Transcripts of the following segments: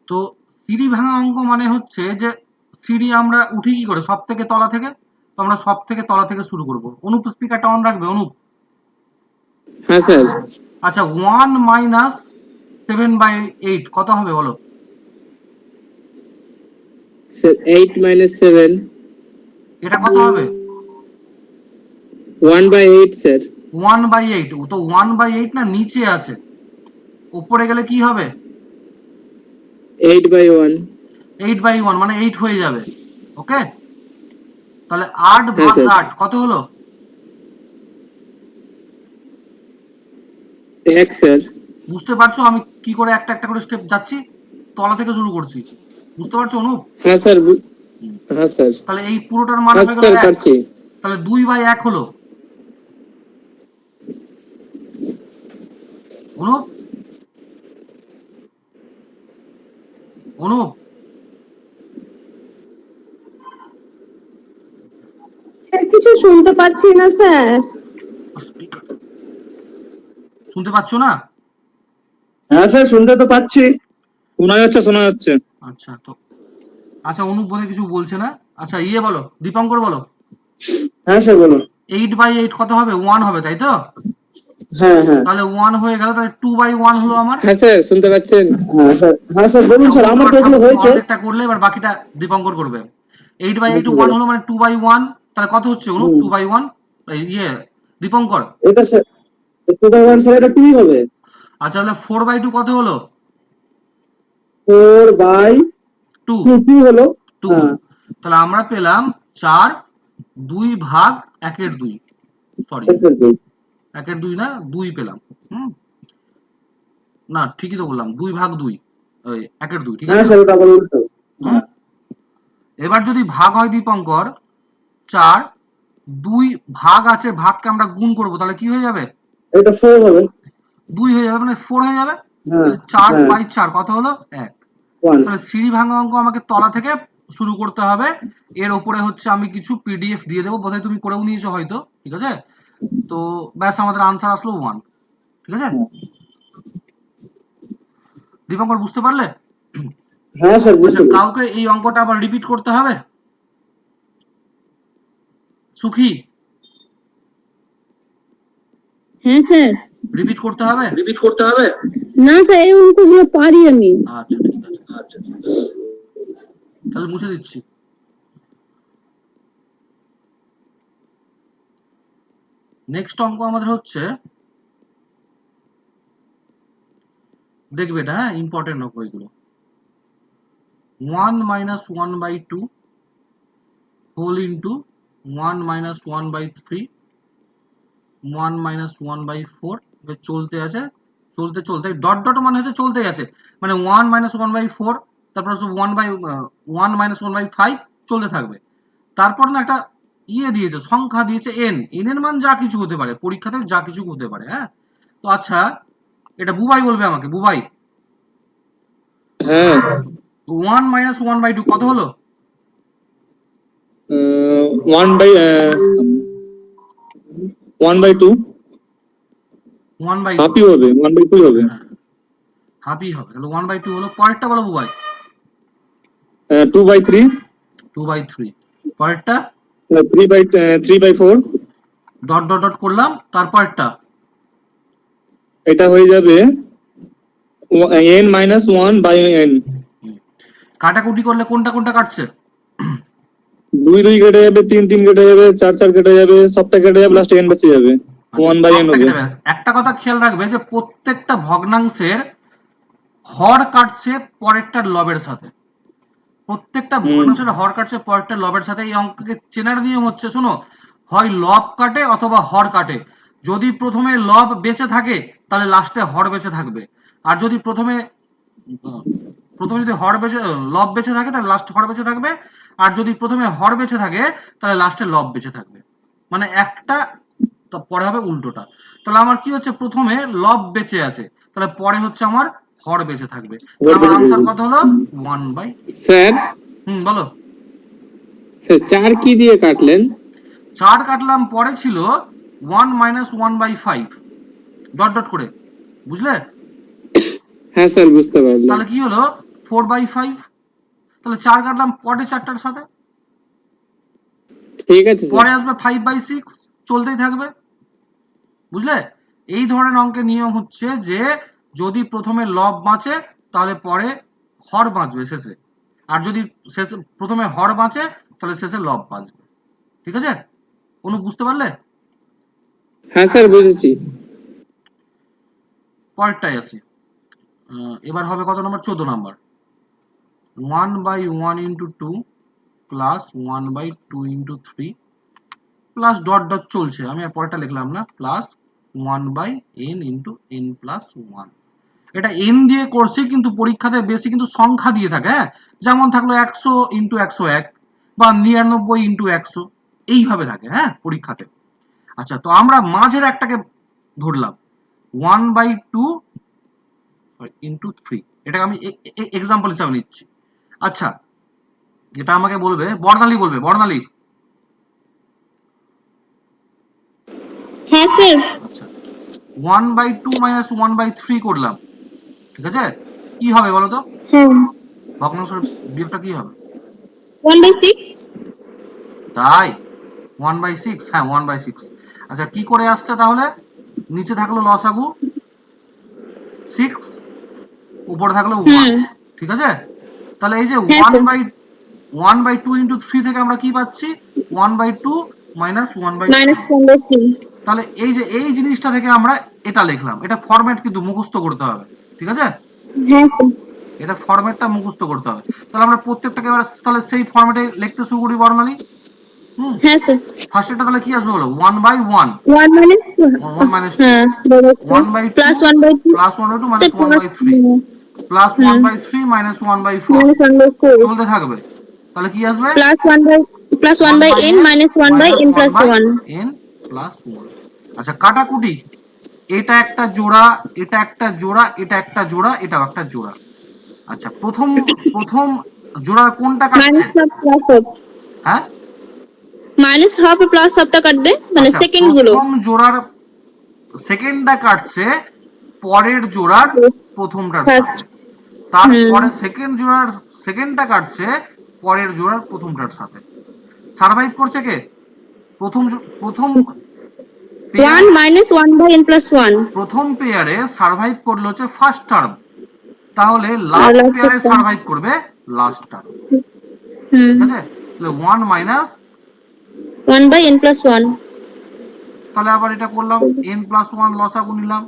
তো সিঁড়ি ভাঙা অঙ্ক মানে হচ্ছে যে সিঁড়ি আমরা উঠি কি করে, সব থেকে তলা থেকে। তো আমরা সব থেকে তলা থেকে শুরু করব। অনুপ স্পিকারটা অন রাখবে, অনুপ। হ্যাঁ স্যার। আচ্ছা, 1 - 7/8 কত হবে বলো? স্যার 8 - 7 এটা কত হবে? 1/8 স্যার। 1/8। তো 1/8 না নিচে আছে, উপরে গেলে কি হবে? 8/1। 8/1 মানে 8 হয়ে যাবে। ওকে, তাহলে 8 হ্যাঁ ভাগ স্যার। 8 কত হলো? 1 স্যার। বুঝতে পারছো আমি কি করে একটা একটা করে স্টেপ যাচ্ছি? তলা থেকে শুরু করছি, বুঝতে পারছো অনুপ? হ্যাঁ স্যার। হ্যাঁ স্যার। তাহলে এই পুরোটার মান হ্যাঁ হয়ে গেল স্যার 1। পারছি। তাহলে 2/1 হলো অনুপ। অনুপ, স্যার কিছু শুনতে পাচ্ছি না স্যার। শুনতে পাচ্ছ না? হ্যাঁ স্যার, শুনতে তো পাচ্ছি, শোনা যাচ্ছে শোনা যাচ্ছে। আচ্ছা, তো আচ্ছা অনুপ বোধহয় কিছু বলছে না। আচ্ছা ইয়ে বলো, দীপঙ্কর বলো। হ্যাঁ স্যার বলুন। 8/8 কত হবে? 1 হবে, তাই তো? হ্যাঁ হ্যাঁ তাহলে 1 হয়ে গেল, তাহলে 2/1 হলো আমার। হ্যাঁ স্যার শুনতে পাচ্ছেন? হ্যাঁ স্যার, হ্যাঁ স্যার বলুন আচ্ছা স্যার, অনুপ আমার এবার তো এগুলো থাকো, তুমি হয়েছে। অর্ধেকটা করলে, এবার বাকিটা দীপঙ্কর করবে। 8/8 বুঝতে 1 পেরেছি। হলো মানে 2/1। তাহলে কত হচ্ছে অনুপ? হুম, 2/1। ইয়ে দীপঙ্কর। এটা স্যার 2/1 স্যার, এটা 2 হবে। আচ্ছা তাহলে 4/2 কত হলো? 4/2 2। 2 হলো। 2 হ্যাঁ, হলো। তাহলে আমরা পেলাম 4 2 ভাগ 1/2। সরি, এর দুই। 1/2 না, 2 পেলাম। হুম, না ঠিকই তো বললাম, 2/2। 1/2, ঠিক হ্যাঁ আছে। স্যার, ওটা আবার উল্টো। হুম, হ্যাঁ, এবার যদি ভাগ হয় দীপঙ্কর, 4 2 ভাগ আছে, ভাগকে আমরা গুণ করব, তাহলে কি হয়ে যাবে? এটা 4 হবে। 2 হয়ে যাবে, মানে 4 হয়ে যাবে। হ্যাঁ তাহলে 4 হ্যাঁ, বাই 4 কত হলো? 1। 1। তাহলে সিঁড়ি ভাঙা অঙ্ক আমাকে তলা থেকে শুরু করতে হবে। এর ওপরে হচ্ছে আমি কিছু পিডিএফ দিয়ে দেবো, বোধহয় তুমি করেও নিয়েছো হয়তো, ঠিক আছে। তো ব্যাস, আমাদের আনসার আসলো 1, ঠিক আছে। দীপঙ্কর বুঝতে পারলে? হ্যাঁ স্যার, আচ্ছা, বুঝতে পেরেছি। কাউকে এই অঙ্কটা আবার রিপিট করতে হবে? সুখী, হ্যাঁ স্যার। রিপিট করতে হবে? না স্যার, এই অঙ্কগুলো পারি আমি। আচ্ছা ঠিক আছে, তাহলে মুছে দিচ্ছি। নেক্সট অঙ্ক আমাদের হচ্ছে, দেখবে এটা, হ্যাঁ ইম্পর্টেন্ট অঙ্ক এগুলো। 1 - 1/2 হোল ইন্টু 1 - 1/3 1 - 1/4। চলতে আছে, চলতে চলতে ডট ডট মানে হচ্ছে চলতে আছে, মানে 1 - 1/4, তারপর 1 - 1/5 চলতে থাকবে। তারপর না একটা ইয়ে দিয়েছে, সংখ্যা দিয়েছে এন। এন এর মান যা কিছু হতে পারে, পরীক্ষাতে যা কিছু হতে পারে, হ্যাঁ। তো আচ্ছা, এটা বুবাই বলবে আমাকে, বুবাই। হ্যাঁ, 1 - 1/2 কত হলো? 1/2 1/2। হাফই হবে, 1/2 হবে। হ্যাঁ, হাফই হবে, তাহলে 1/2 হলো। পরেরটা বলো বুবাই। 2/3। 2/3। পরেরটা 3/4। ডট ডট ডট করলাম, তারপরটা এটা হয়ে যাবে n-1/n। কাটাকুটি করলে কোনটা কোনটা কাটছে? 2 কেটে যাবে, 3 কেটে যাবে, 4 কেটে যাবে, সবটা কেটে যাবে, লাস্টে n বেঁচে যাবে। আচ্ছা, 1/n সবটা হবে। কেটে যাবে। একটা কথা খেয়াল রাখবে যে প্রত্যেকটা ভগ্নাংশের হর কাটছে পরেরটার লবের সাথে। প্রত্যেকটা হুম। ভগ্নাংশের হর কাটছে পরেরটার লবের সাথে। এই অঙ্ককে চেনার নিয়ম হচ্ছে, শোনো, হয় লব কাটে অথবা হর কাটে। যদি প্রথমে লব বেঁচে থাকে তাহলে লাস্টে হর বেঁচে থাকবে। আর যদি প্রথমে প্রথমে যদি লব বেঁচে থাকে তাহলে লাস্ট হর বেঁচে থাকবে। আর যদি প্রথমে হর বেঁচে থাকে তাহলে লাস্টে লব বেঁচে থাকবে। মানে একটা, তো পরে হবে উল্টোটা। তাহলে আমার কি হচ্ছে, প্রথমে লব বেঁচে আছে, তাহলে পরে হচ্ছে আমার হর বেঁচে থাকবে। তাহলে আমার আনসার কত হলো? 1/। স্যার, বলো। স্যার 4 কি দিয়ে কাটলেন? 4 কাটলাম, পরে ছিল 1 - 1/5 ডট ডট করে, বুঝলে? হ্যাঁ স্যার বুঝতে পারলাম। তাহলে কি হলো, 4/5, তাহলে 4 কাটলাম পরে 4টার সাথে, ঠিক আছে পরে স্যার। আসবে 5/6, চলতেই থাকবে। বুঝলে? এই ধরনের অঙ্কের নিয়ম হচ্ছে যে যদি প্রথমে লব বাঁচে তাহলে পরে হর বাঁচবে শেষে, আর যদি শেষে প্রথমে হর বাঁচে তাহলে শেষে লব বাঁচবে। ঠিক আছে? অনু বুঝতে পারলে? হ্যাঁ স্যার বুঝেছি। পরেরটাই আসি। এবার হবে কত নম্বর? 14 নম্বর। 1/1 into 2 plus 1/2 into 3 plus dot dot চলছে, আমি আর পরেরটা লিখলাম না, plus 1/n into n plus 1। এটা n দিয়ে করছি, কিন্তু পরীক্ষাতে বেশি কিন্তু সংখ্যা দিয়ে থাকে, হ্যাঁ, যেমন থাকলো 100 into 101 বা 99 into 100, এইভাবে থাকে, হ্যাঁ, পরীক্ষাতে। আচ্ছা, তো আমরা মাঝের একটাকে ধরলাম 1/2 into 3, এটাকে আমি এক্সাম্পল হিসাবে নিচ্ছি। আচ্ছা, এটা আমাকে বলবে বর্ণালী, বলবে বর্ণালী। হ্যাঁ স্যার। আচ্ছা, 1/2 minus 1/3 করলাম, ঠিক আছে? কি হবে বলো তো? হ্যাঁ, ভগ্নাংশের বিয়োগটা কি হবে? 1/6। তাই 1/6, হ্যাঁ 1/6। আচ্ছা, কি করে আসছে তাহলে? নিচে থাকলো লসাগু 6, উপরে থাকলো 1, হুম, ঠিক আছে? তাহলে এই যে হ্যাঁ স্যার। 1/2 into 3 থেকে আমরা কি পাচ্ছি? 1/2 minus 1/3। 1/3। তাহলে এই যে এই জিনিসটা থেকে আমরা এটা লিখলাম, এটা ফরম্যাট কিন্তু মুখস্থ করতে হবে, ঠিক আছে? হ্যাঁ স্যার। এটা ফরম্যাটটা মুখস্থ করতে হবে। তাহলে আমরা প্রত্যেকটাকে এবার তাহলে সেই ফরম্যাটে লিখতে শুরু করি বর্ণালী। হ্যাঁ স্যার। ফার্স্ট এটা তাহলে কি আসবে বলো? 1/1, 1 minus 1 minus 2, হ্যাঁ বরাবর 1/2 plus 1/2 plus 1/2 sir minus plus 1/3 plus 1/3 minus 1/4, minus 1/4 চলতে থাকবে। তাহলে কি আসবে? Plus 1 by n 1/n minus 1 by minus n 1 plus by 1। n plus 1। আচ্ছা, কাটাকুটি, এটা একটা জোড়া, এটা একটা জোড়া, এটা একটা জোড়া, এটাও একটা জোড়া। আচ্ছা, প্রথম প্রথম জোড়া কোনটা কাটছে? মাইনাস হাফ প্লাস হাফ, হ্যাঁ, মাইনাস হাফ প্লাস হাফটা কাটবে, মানে আচ্ছা, সেকেন্ড গুলো। প্রথম জোড়ার সেকেন্ডটা কাটছে পরের জোড়ার প্রথমটার ফার্স্ট। সাথে, তারপরে সেকেন্ড জোড়ার সেকেন্ডটা কাটছে পরের জোড়ার প্রথমটার সাথে। সারভাইভ করছে কে? প্রথম 1 minus 1 by n plus 1 প্রথম পেয়ারে সারভাইভ করলো হচ্ছে ফার্স্ট টার্ম, তাহলে আর লাস্ট লাস্ট পেয়ারে একটা। সারভাইভ করবে লাস্ট টার্ম, হুম, ঠিক আছে? তাহলে 1 মাইনাস, 1 by n plus 1 তাহলে আবার এটা করলাম n প্লাস 1 লসাগু নিলাম,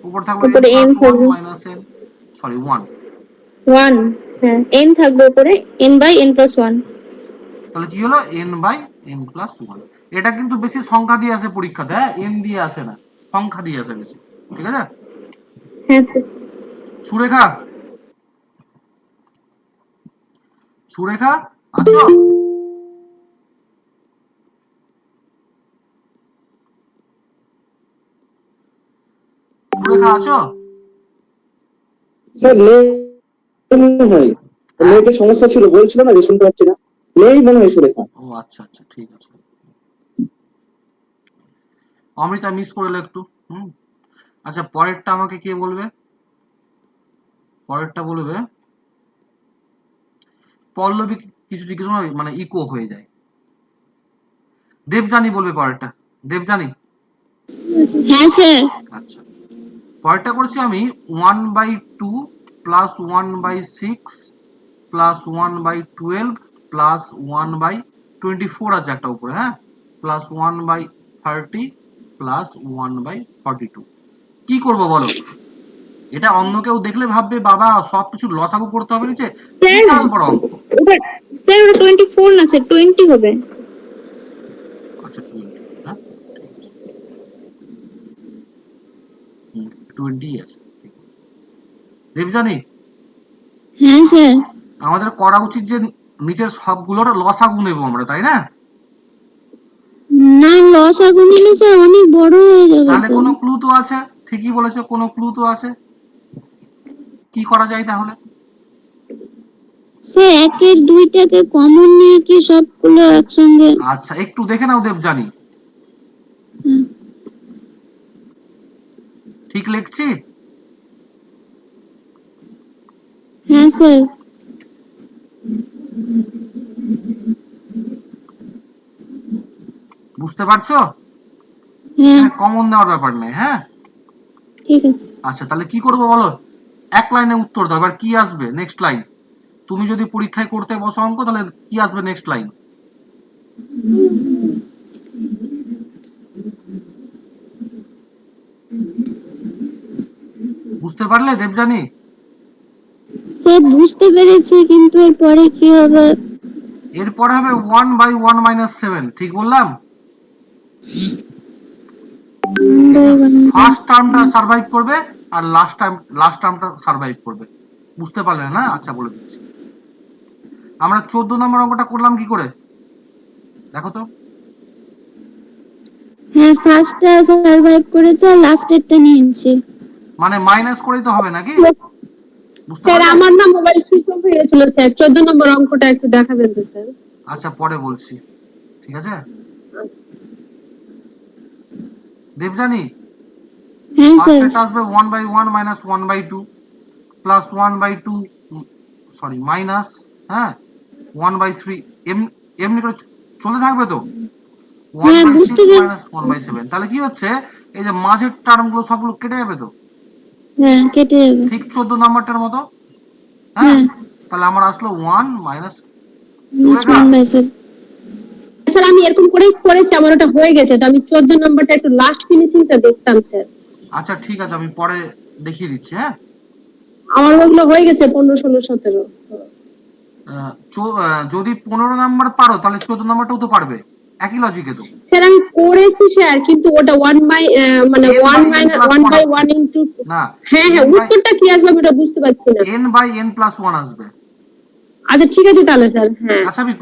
উপর থাকলো n উপরে n প্লাস 1 থাকবে মাইনাস n, সরি 1। 1, হ্যাঁ n থাকবে উপরে, n by n plus 1। তাহলে কি হলো? n by n plus 1। এটা কিন্তু বেশি সংখ্যা দিয়ে আসে পরীক্ষাতে, হ্যাঁ, n দিয়ে আসে না, সংখ্যা দিয়ে আসে বেশি, ঠিক আছে? হ্যাঁ স্যার। সুরেখা, সুরেখা আছো? সুরেখা আছো? স্যার নেই মনে হয়, নেটের সমস্যা ছিল, বলছিল না যে শুনতে পাচ্ছি না, নেই মনে হয় সুরেখা। ও আচ্ছা আচ্ছা, ঠিক আছে। অমৃতা মিস করলো একটু। হুম। আচ্ছা, পরেরটা আমাকে কে বলবে? পরেরটা বলবে পল্লবী। কিছু জিজ্ঞেস মানে ইকো হয়ে যায়। দেবজানি বলবে পরেরটা। দেবজানি। হ্যাঁ স্যার। আচ্ছা, পরেরটা করছি আমি 1/2 প্লাস 1/6 প্লাস 1/12 প্লাস 1/24 আছে একটা উপরে, হ্যাঁ, প্লাস 1/30 প্লাস 1/42। কি করব বলো? এটা অন্য কেউ দেখলে ভাববে বাবা সবকিছু লসাগু করতে হবে নিচে, স্যার বিশাল বড় অঙ্ক। ওটা, স্যার ওটা 24 না স্যার, 20 হবে। আচ্ছা, 20, হ্যাঁ, ঠিক আছে। 20 আছে। দেবজানি, হ্যাঁ স্যার। আমাদের করা উচিত যে নিচের সবগুলোর লসাগু নেবো আমরা, তাই না? না, লসাগু নিলে স্যার অনেক বড় হয়ে যাবে তাহলে তো। কোনো ক্লু তো আছে, ঠিকই বলেছো, কোনো ক্লু তো আছে। কি করা যায় তাহলে? স্যার একের দুইটাকে কমন নিয়ে কি সবগুলো একসঙ্গে? আচ্ছা, একটু দেখে নাও দেবজানি, হুম, ঠিক লিখছি? হ্যাঁ স্যার। বুঝতে পারছো? হ্যাঁ কমন দেওয়ার ব্যাপার নেই, হ্যাঁ। ঠিক আছে। আচ্ছা তাহলে কি করবো বলো, এক লাইনে উত্তর দাও। এবার কি আসবে নেক্সট লাইন? তুমি যদি পরীক্ষায় করতে বসো অঙ্ক, তাহলে কি আসবে নেক্সট লাইন? বুঝতে পারলে দেবজানী? স্যার বুঝতে পেরেছি, কিন্তু এরপরে কি হবে? এরপরে হবে 1/1 - 7, ঠিক বললাম? ফার্স্ট টার্মটা সার্ভাইভ করবে আর লাস্ট টার্মটা সার্ভাইভ করবে। বুঝতে পারলে না? আচ্ছা বলে দিচ্ছি। আমরা 14 নম্বর অঙ্কটা করলাম কি করে দেখো তো। হ্যাঁ, ফার্স্টটা সার্ভাইভ করেছে আর লাস্টেরটা নিয়েছে। মানে মাইনাস করেই তো হবে নাকি? বুঝতে স্যার পারলে? আমার না মোবাইল সুইচ অফ হয়ে গেছিল স্যার, 14 নম্বর অঙ্কটা একটু দেখাবেন তো স্যার? আচ্ছা পরে বলছি, ঠিক আছে। দেবজানী, হ্যাঁ স্যার। ফার্স্ট আসবে 1/1 - 1/2 প্লাস 1/2, সরি মাইনাস, হ্যাঁ 1/3, এমনি করে চলে থাকবে তো। হ্যাঁ 1/6 বুঝতে পেরেছি। - 1/7, তাহলে কি হচ্ছে, এই যে মাঝের টার্ম গুলো সবগুলো কেটে যাবে তো, হ্যাঁ কেটে যাবে। ঠিক 14 নাম্বারটার মতো, হ্যাঁ। হ্যাঁ তাহলে আমার আসলো 1 মাইনাস, মিস চলে গা। 1/7। স্যার আমি এরকম করেই করেছি, আমার ওটা হয়ে গেছে, তো আমি 14 নম্বরটা একটু লাস্ট ফিনিশিংটা দেখতাম স্যার। আচ্ছা ঠিক আছে, আমি পরে দেখিয়ে দিচ্ছি, হ্যাঁ। আমার ওগুলো হয়ে গেছে 15, 16, 17। যদি 15 নাম্বার পারো তাহলে 14 নাম্বারটাও তো পারবে, একই লজিকে তো। স্যার আমি করেছি স্যার, কিন্তু ওটা 1 বাই মানে n 1 by n plus 1 1 by আসছে। 1 ইনটু, না, হ্যাঁ হ্যাঁ n by উত্তরটা কি আসবে আমি ওটা বুঝতে পারছি না। n/n+1 আসবে। আচ্ছা ঠিক আছে তাহলে স্যার, হ্যাঁ। আচ্ছা আমি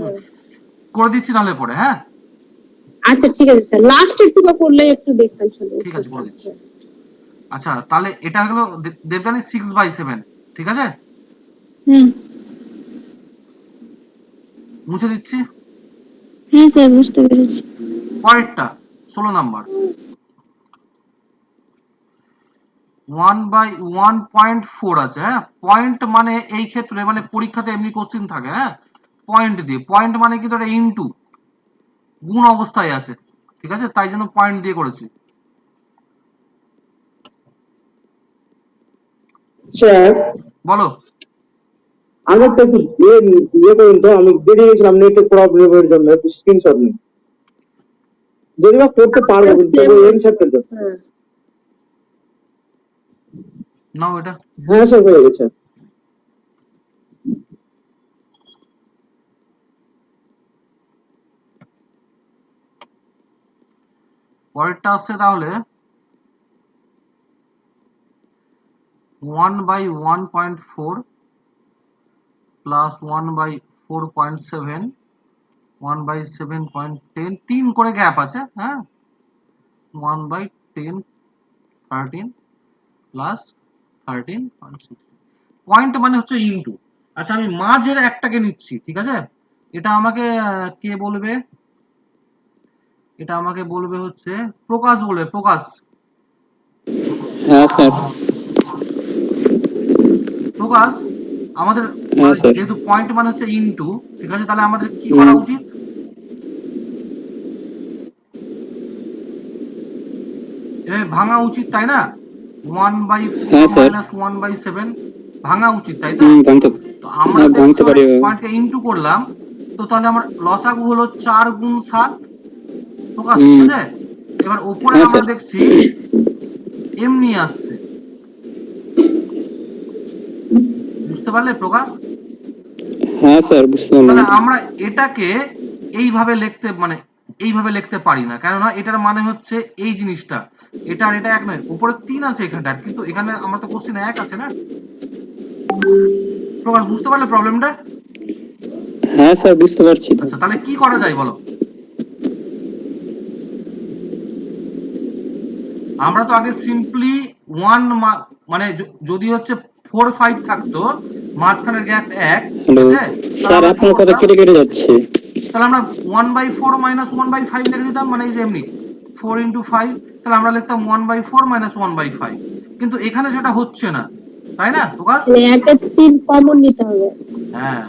করে দিচ্ছি নাহলে পরে, হ্যাঁ। আচ্ছা ঠিক আছে স্যার, লাস্ট একটু করলে একটু দেখতাম স্যার। ঠিক আছে করে দিচ্ছি। আচ্ছা তাহলে এটা হলো দেবজানী 6/7, ঠিক আছে। হ্যাঁ মুছে দিচ্ছি। হ্যাঁ স্যার বুঝতে পেরেছি। পরেরটা 16 নাম্বার, 1/1.4 আছে, হ্যাঁ। পয়েন্ট মানে এই ক্ষেত্রে, মানে পরীক্ষাতে এমনি কোশ্চিন থাকে, হ্যাঁ, পয়েন্ট দিয়ে। পয়েন্ট মানে কি, ধরো ইনটু, গুণ অবস্থায় আছে, ঠিক আছে, তাই জন্য পয়েন্ট দিয়ে করেছি। স্যার বলো। আমার তো একটু ইয়ে করুন তো, আমি বেরিয়ে গেছিলাম নেটের প্রবলেমের জন্য, একটু স্ক্রিনশট নিন, যদি বা করতে পারবো, কিন্তু এনসারটা তো। হ্যাঁ নাও এটা। হ্যাঁ স্যার হয়ে গেছে। পরেরটা আসছে তাহলে 1/1.4 প্লাস 1/4.7, 1/7.10, 3 করে গ্যাপ আছে, হ্যাঁ। 1/10, 13 প্লাস 13.6, পয়েন্ট মানে হচ্ছে ইনটু। আচ্ছা আমি মাঝের একটাকে নিচ্ছি, ঠিক আছে। এটা আমাকে কে বলবে, এটা আমাকে বলবে হচ্ছে প্রকাশ বলবে, প্রকাশ। হ্যাঁ স্যার। প্রকাশ, আমাদের হ্যাঁ মানে স্যার। যেহেতু পয়েন্ট মানে হচ্ছে ইনটু, ঠিক আছে, তাহলে আমাদের কি করা উচিত? এভাবে ভাঙা উচিত, তাই না? 1/4 হ্যাঁ স্যার। মাইনাস 1/7 ভাঙা উচিত, তাই তো? ভাঙতে, তো আমরা হ্যাঁ দেখছি ভাঙতে পারি। অনেক পয়েন্টকে ইনটু করলাম, তো তাহলে আমার লসাগু হলো 4 গুণ 7, প্রকাশ, ঠিক আছে। এবার উপরে হ্যাঁ আমরা স্যার। দেখছি এমনি আসছে, বুঝতে পারলে প্রকাশ? হ্যাঁ স্যার বুঝতে তাহলে পারলাম। আমরা এটাকে এইভাবে লিখতে, মানে এইভাবে লিখতে পারি না, কেননা এটার মানে হচ্ছে এই জিনিসটা, এটা আর এটা এক নয়। উপরে 3 আছে এখানটা, কিন্তু এখানে আমার তো কোশ্চেন 1 আছে না। প্রকাশ বুঝতে পারলে প্রবলেমটা? হ্যাঁ স্যার বুঝতে পারছি তো। আচ্ছা তাহলে কি করা যায় বলো। আমরা তো আগে সিম্পলি 1 মানে যদি হচ্ছে 4 5 থাকতো, মাঝখানের গ্যাপ 1, ঠিক হ্যালো আছে, তাহলে স্যার, আমরা কি আপনার কথা করতাম, কেটে কেটে যাচ্ছে। তাহলে আমরা 1/4 মাইনাস 1/5 লিখে দিতাম, মানে এই যে এমনি 4 ইন্টু 5, তাহলে আমরা লিখতাম 1/4 মাইনাস 1/5। কিন্তু এখানে সেটা হচ্ছে না, তাই না প্রকাশ? মানে 1 এর 3 কমন নিতে হবে। হ্যাঁ,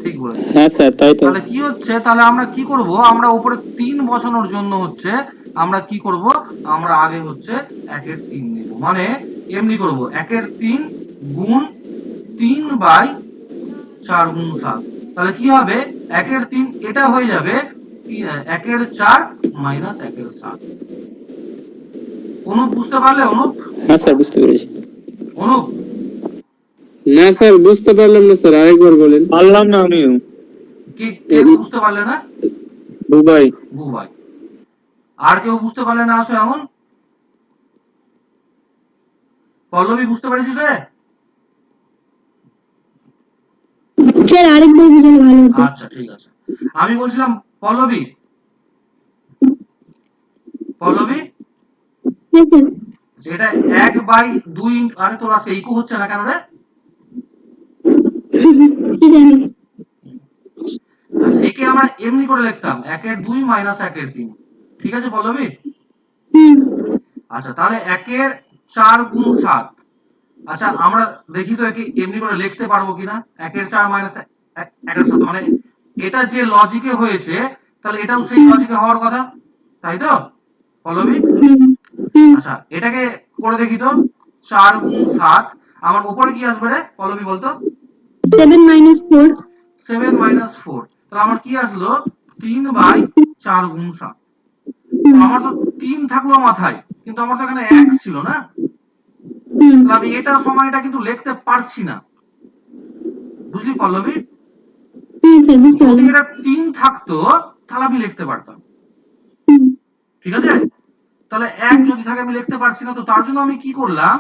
ঠিক বলেছে। হ্যাঁ স্যার তাই তো। তাহলে কি হচ্ছে, তাহলে আমরা কি করব, আমরা উপরে 3 বসানোর জন্য হচ্ছে আমরা কি করব, আমরা আগে হচ্ছে 1 এর 3 নিব, মানে এমনি করব 1 এর 3 গুণ 3/4 গুণ 7। তাহলে কি হবে, 1 এর 3 এটা হয়ে যাবে 1 এর 4 মাইনাস 1 এর 7। অনুপ বুঝতে পারলে? অনুপ, হ্যাঁ স্যার বুঝতে পেরেছি। অনুপ না স্যার বুঝতে পারলাম না স্যার, আরেকবার বলেন। পারলাম না আমিও। কি কেউ বুঝতে পারলে না? দুবাই। ভাই, আর কেউ বুঝতে পারলে না? আসো এমন। পল্লবী বুঝতে পেরেছিস রে? স্যার আরেকবার বুঝালে ভালো হতো। আচ্ছা ঠিক আছে, আমি বলছিলাম পল্লবী, পল্লবী হ্যাঁ স্যার। যেটা 1/2, আরে তোর আজকে ইকো হচ্ছে না কেন রে? কি জানি। আচ্ছা, একে আমরা এমনি করে লিখতাম 1 এর 2 মাইনাস 1 এর 3। ঠিক আছে পল্লবী? হুম। আচ্ছা তাহলে 1 এর 4 গুণ 7। আচ্ছা আমরা দেখি তো একে এমনি করে লিখতে পারবো কিনা, 1 এর 4 মাইনাস 1 এর 7, মানে এটা যে লজিকে হয়েছে তাহলে এটাও সেই লজিকে হওয়ার কথা, তাই তো পল্লবী? হুম। হুম। আচ্ছা এটাকে করে দেখি তো, 4 গুণ 7, আমার উপরে কি আসবে রে পল্লবী বলতো? 7 minus 4। 7 মাইনাস 4, তাহলে আমার কি আসলো, 3/4 গুণ 7। আমার তো 3 থাকলো মাথায়, কিন্তু আমার তো এখানে 1 ছিল না, হুম। তাহলে আমি এটা সমান এটা কিন্তু লিখতে পারছি না, বুঝলি পল্লবী? হুম স্যার বুঝতে যদি পারলাম। এটা 3 থাকতো তাহলে আমি লিখতে পারতাম, হুম। ঠিক আছে? তাহলে 1 যদি থাকে আমি লিখতে পারছি না, তো তার জন্য আমি কি করলাম,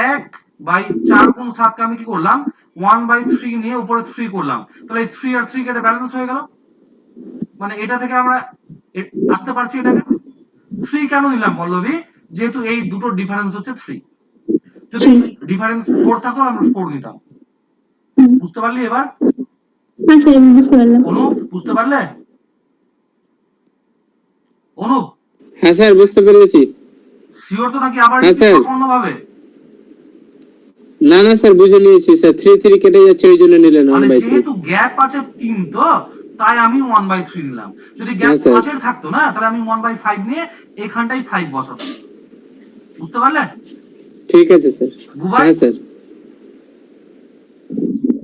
1/4 গুণ 7 কে আমি কি করলাম, 1/3 নিয়ে উপরে 3 করলাম, তাহলে এই 3 আর 3 কেটে ব্যালেন্স হয়ে গেল, মানে এটা থেকে আমরা আসতে পারছি এটাকে। 3 কেন নিলাম পল্লবী, যেহেতু এই দুটোর ডিফারেন্স হচ্ছে 3, যদি ডিফারেন্স 4 থাকতো আমরা 4 নিতাম। হুম। বুঝতে পারলি এবার? হ্যাঁ স্যার আমি বুঝতে পারলাম। অনুপ বুঝতে পারলে? অনুপ হ্যাঁ স্যার বুঝতে পেরেছি। শিওর তো নাকি আবার হ্যাঁ, স্যার। অন্যভাবে? না না স্যার বুঝে নিয়েছি স্যার, 3 কেটে যাচ্ছে ওই জন্য নিলেন মানে 1/3। যেহেতু গ্যাপ আছে 3, তো তাই আমি 1/3 নিলাম, যদি গ্যাপ হ্যাঁ, স্যার। 5 এর থাকতো না তাহলে আমি 1/5 নিয়ে এখানটাই 5 বসাতাম। বুঝতে পারলে? ঠিক আছে স্যার। বুবাই? হ্যাঁ স্যার।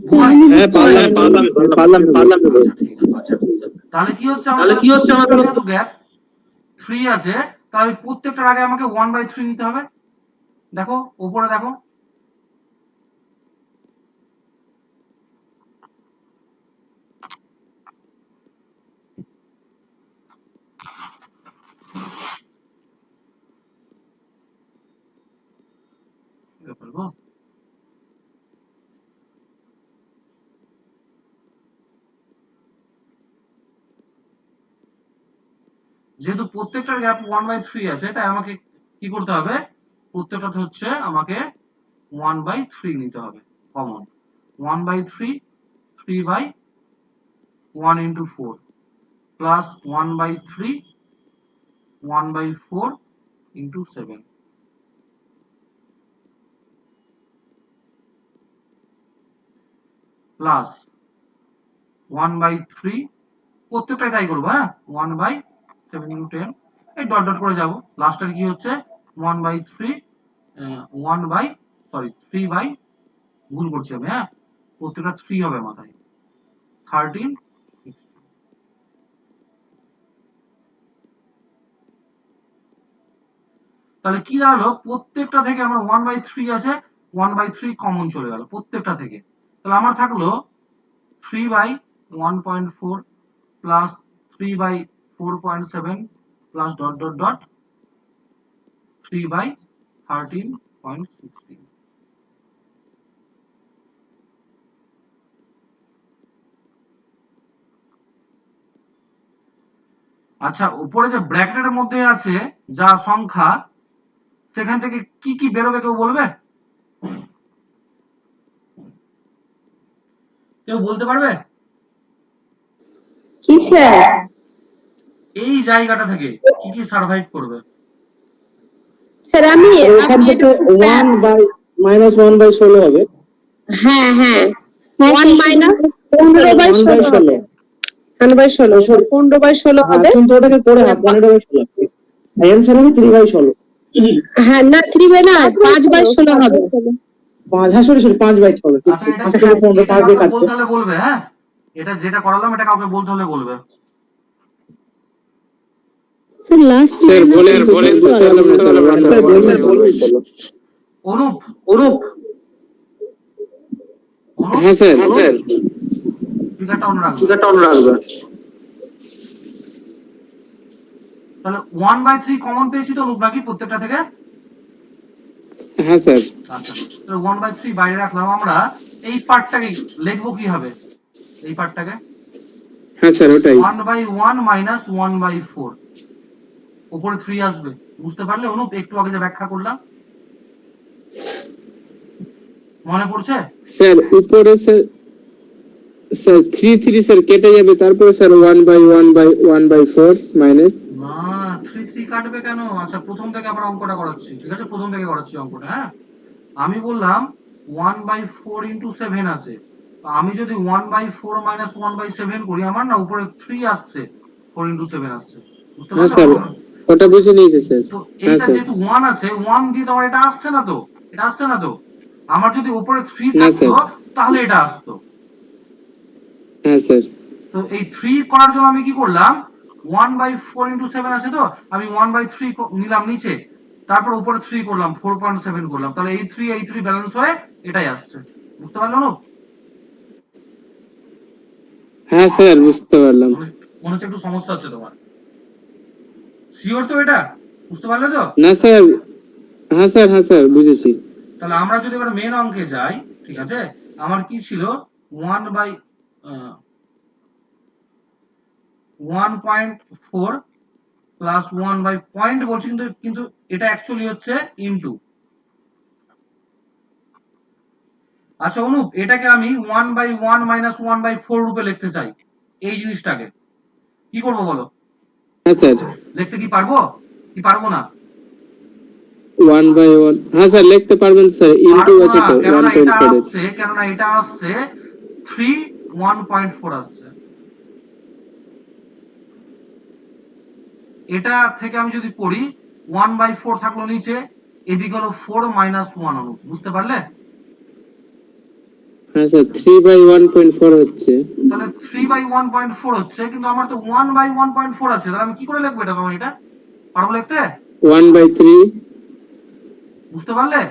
স্যার আমি হ্যাঁ বুঝতে পারলাম পারলাম। পারলাম পারলাম পারলাম। আচ্ছা ঠিক আছে, তাহলে কি হচ্ছে আমাদের, যেহেতু গ্যাপ 3 আছে তাহলে প্রত্যেকটার আগে আমাকে 1/3 নিতে হবে। দেখো উপরে দেখো, যেহেতু প্রত্যেকটার গ্যাপ 1/3 আছে তাই আমাকে কি করতে হবে, প্রত্যেকটাতে হচ্ছে আমাকে 1/3 নিতে হবে common. 1/3, 3/1 into 4 plus 1/3, 1/4 into 7 plus 1/3, প্রত্যেকটাই তাই করবো, হ্যাঁ 1/7 into 10, এই ডট ডট করে যাবো, লাস্টের কি হচ্ছে 1/3, 3 ভুল করছি আমি, হ্যাঁ প্রত্যেকটা 3 হবে মাথায়, 13। তাহলে কি দাঁড়ালো, প্রত্যেকটা থেকে আমার 1/3 আছে, 1/3 কমন চলে গেল প্রত্যেকটা থেকে, তাহলে আমার থাকলো 3/1.4 plus 3/4.7 plus dot dot dot 3/13.16। আচ্ছা উপরে যে ব্র্যাকেটের মধ্যে আছে যা সংখ্যা, সেখান থেকে কি কি বেরোবে কেউ বলবে? কেউ বলতে পারবে? কি স্যার? এই জায়গাটা থেকে কি কি সার্ভাইভ করবে? স্যার আমি এখান থেকে একটু 1/-1/16 হবে। হ্যাঁ হ্যাঁ হ্যাঁ, 1 স্যার, মাইনাস 15/16 15/16 sorry. 15/16 হ্যাঁ হবে। কিন্তু ওটাকে করে 15/16 অ্যান্সার হবে 3/16 হ্যাঁ না 3 না 5/16 হবে। 5 হ্যাঁ সরি 5/16 ঠিক আচ্ছা, ঠিক এটা 5 থেকে 15 এটা 5 দিয়ে কাউকে কাটছে বলতে হলে বলবে, হ্যাঁ, এটা যেটা করালাম এটা কাউকে বলতে হলে বলবে। স্যার লাস্ট স্যার বলেন বলেন বুঝতে পারলাম না স্যার স্যার বলবেন বলবেন অনুপ, অনুপ অনুপ হ্যাঁ স্যার স্পিকারটা অন রাখবে। টিকাটা অন রাখবে তাহলে 1/3 কমন পেয়েছি তো অনুপ নাকি প্রত্যেকটা থেকে? হ্যাঁ স্যার আচ্ছা, তাহলে 1/3 বাইরে রাখলাম। আমরা এই পার্টটাকে লিখবো কি হবে? এই পার্টটাকে হ্যাঁ স্যার ওটাই 1/1 মাইনাস 1/4, উপরে 3 আসবে। বুঝতে পারলে অনুপ? একটু আগে যে ব্যাখ্যা করলাম মনে পড়ছে? স্যার উপরে স্যার স্যার 3 স্যার কেটে যাবে, তারপরে স্যার 1/1/1/4 মাইনাস। না, 3 কাটবে কেন? আচ্ছা, প্রথম থেকে আবার অঙ্কটা করাচ্ছি, ঠিক আছে? প্রথম থেকে করাচ্ছি অঙ্কটা, হ্যাঁ। আমি বললাম 1/4 ইন্টু 7 আছে, তো আমি যদি 1/4 মাইনাস 1/7 করি, আমার না উপরে 3 আসছে, 4 ইন্টু 7 আসছে। বুঝতে হ্যাঁ পারলে? স্যার ওটা বুঝে নিয়েছি স্যার। তো হ্যাঁ এইটা স্যার যেহেতু 1 আছে, 1 দিয়ে তোমার এটা আসছে না তো, এটা আসছে না তো। আমার যদি উপরে 3 না থাকতো স্যার। তাহলে এটা আসতো। হ্যাঁ স্যার তো এই 3 করার জন্য আমি কি করলাম, 1/4 ইন্টু 7 আছে তো, আমি 1/3 নিলাম নিচে, তারপর উপরে 3 করলাম, 4.7 করলাম, তাহলে এই 3 ব্যালেন্স হয়ে এটাই আসছে। বুঝতে পারলো না? হ্যাঁ স্যার বুঝতে পারলাম। মনে হচ্ছে একটু সমস্যা হচ্ছে তোমার। শিওর তো এটা? বুঝতে পারলে তো? না স্যার হ্যাঁ স্যার বুঝেছি। তাহলে আমরা যদি এবার মেন অঙ্কে যাই, ঠিক আছে? আমার কি ছিল, 1/1.4 প্লাস 1/, বলছি কিন্তু এটা অ্যাকচুয়ালি হচ্ছে ইনটু। আচ্ছা অনুপ, এটাকে আমি 1/1 মাইনাস 1/4 রূপে লিখতে চাই, এই জিনিসটাকে কি করব বলো? হ্যাঁ স্যার লিখতে কি পারবো কি পারবো না? 1/1 হ্যাঁ স্যার লিখতে পারবেন স্যার, ইনটু পারবো আছে না, তো কেননা এটা 1.4 এর। আসছে, 3 1.4 আসছে। এটা থেকে আমি যদি করি, 1/4 থাকলো নিচে, এদিকে হলো 4 মাইনাস 1 অনুপ। বুঝতে পারলে? হ্যাঁ স্যার 3/1.4 হচ্ছে। তাহলে 3/1.4 হচ্ছে, কিন্তু আমার তো 1/1.4 আছে, তাহলে আমি কি করে লিখবো এটা? তখন এটা পারবো লিখতে? 1/3। বুঝতে পারলে?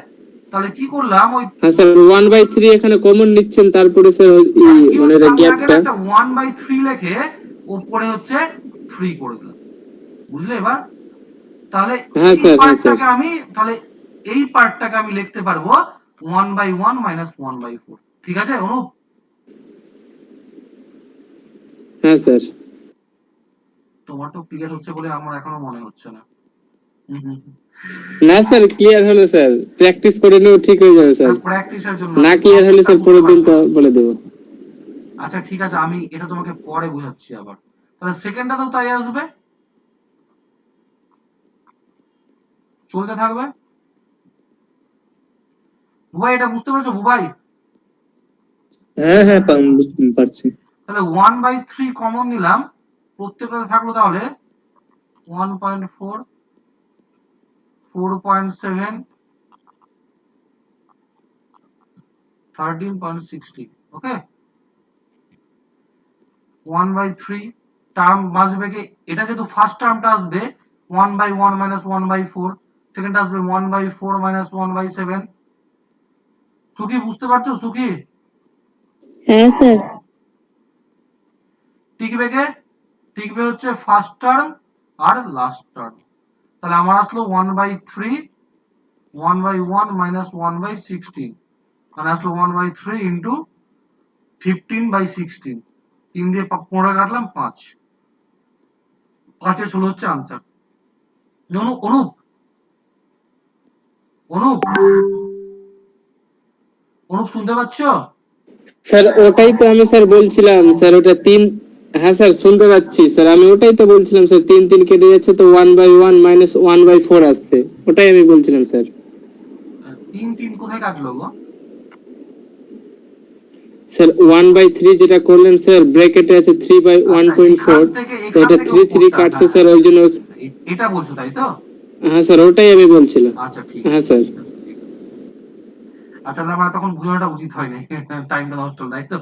তাহলে কি করলাম, ওই হ্যাঁ স্যার 1/3 এখানে কমন নিচ্ছেন, তারপরে স্যার কি মানে হচ্ছে, আমি আগে গ্যাপটা। একটা 1/3 লিখে উপরে হচ্ছে 3 করে দিলাম। বুঝলে এবার? তাহলে হ্যাঁ এই স্যার পার্টটাকে আমি, তাহলে এই পার্টটাকে আমি লিখতে পারবো 1/1 মাইনাস 1/4। ঠিক আছে অনুপ? হ্যাঁ স্যার তোমার তো ক্লিয়ার হচ্ছে বলে আমার এখনো মনে হচ্ছে না। হুম হুম হুম। না স্যার ক্লিয়ার হলো স্যার, প্র্যাকটিস করে নিও ঠিক হয়ে যাবে স্যার। প্র্যাকটিসের জন্য না তুমি ক্লিয়ার হলে concept টা স্যার বুঝতে পরের দিন পারছো? তো বলে দেবো। আচ্ছা ঠিক আছে, আমি এটা তোমাকে পরে বোঝাচ্ছি আবার। তাহলে সেকেন্ডটাতেও তাই আসবে, চলতে থাকবে। বুবাই এটা বুঝতে পেরেছো বুবাই? হ্যাঁ হ্যাঁ বুঝতে পারছি। তাহলে 1/3 কমন নিলাম, প্রত্যেকটাতে থাকলো তাহলে 1.4, 4.7, 13.60। ওকে, 1/3 টার্ম আসবে কি, এটা যেহেতু ফার্স্ট টার্মটা আসবে 1/1 মাইনাস 1/4, সেকেন্ডটা আসবে 1/4 মাইনাস 1/7। সুখী বুঝতে পারছো? সুখী হ্যাঁ স্যার। টিকবে কে? টিকবে হচ্ছে ফার্স্ট টার্ম আর লাস্ট টার্ম। তাহলে আমার আসলো 1/3, 1/1 মাইনাস 1/16, মানে আসলো 1/3 ইন্টু 15/16। 3 দিয়ে 15 কাটলাম 5, 5 এর 16 হচ্ছে আনসার। অনুপ অনুপ অনুপ অনুপ শুনতে পাচ্ছ? স্যার ওটাই তো আমি স্যার বলছিলাম স্যার, ওটা 3। হ্যাঁ স্যার শুনতে পাচ্ছি স্যার, আমি ওটাই তো বলছিলাম স্যার, 3 কেটে যাচ্ছে তো 1/1 মাইনাস 1/4 আসছে, ওটাই আমি বলছিলাম স্যার। 3 কোথায় কাটলো গো? স্যার 1/3 যেটা করলেন স্যার ব্র্যাকেটে আছে 3/1.4, তো এটা 3 কাটছে স্যার, ওই জন্য। এটা বলছো তাই তো? হ্যাঁ স্যার, ওটাই আমি বলছিলাম। আচ্ছা ঠিক হ্যাঁ আছে, স্যার। ঠিক আছে, ঠিক আছে। আচ্ছা তাহলে আমার তখন বোঝানোটা উচিত হয়নি, টাইমটা নষ্ট হলো তাই তো।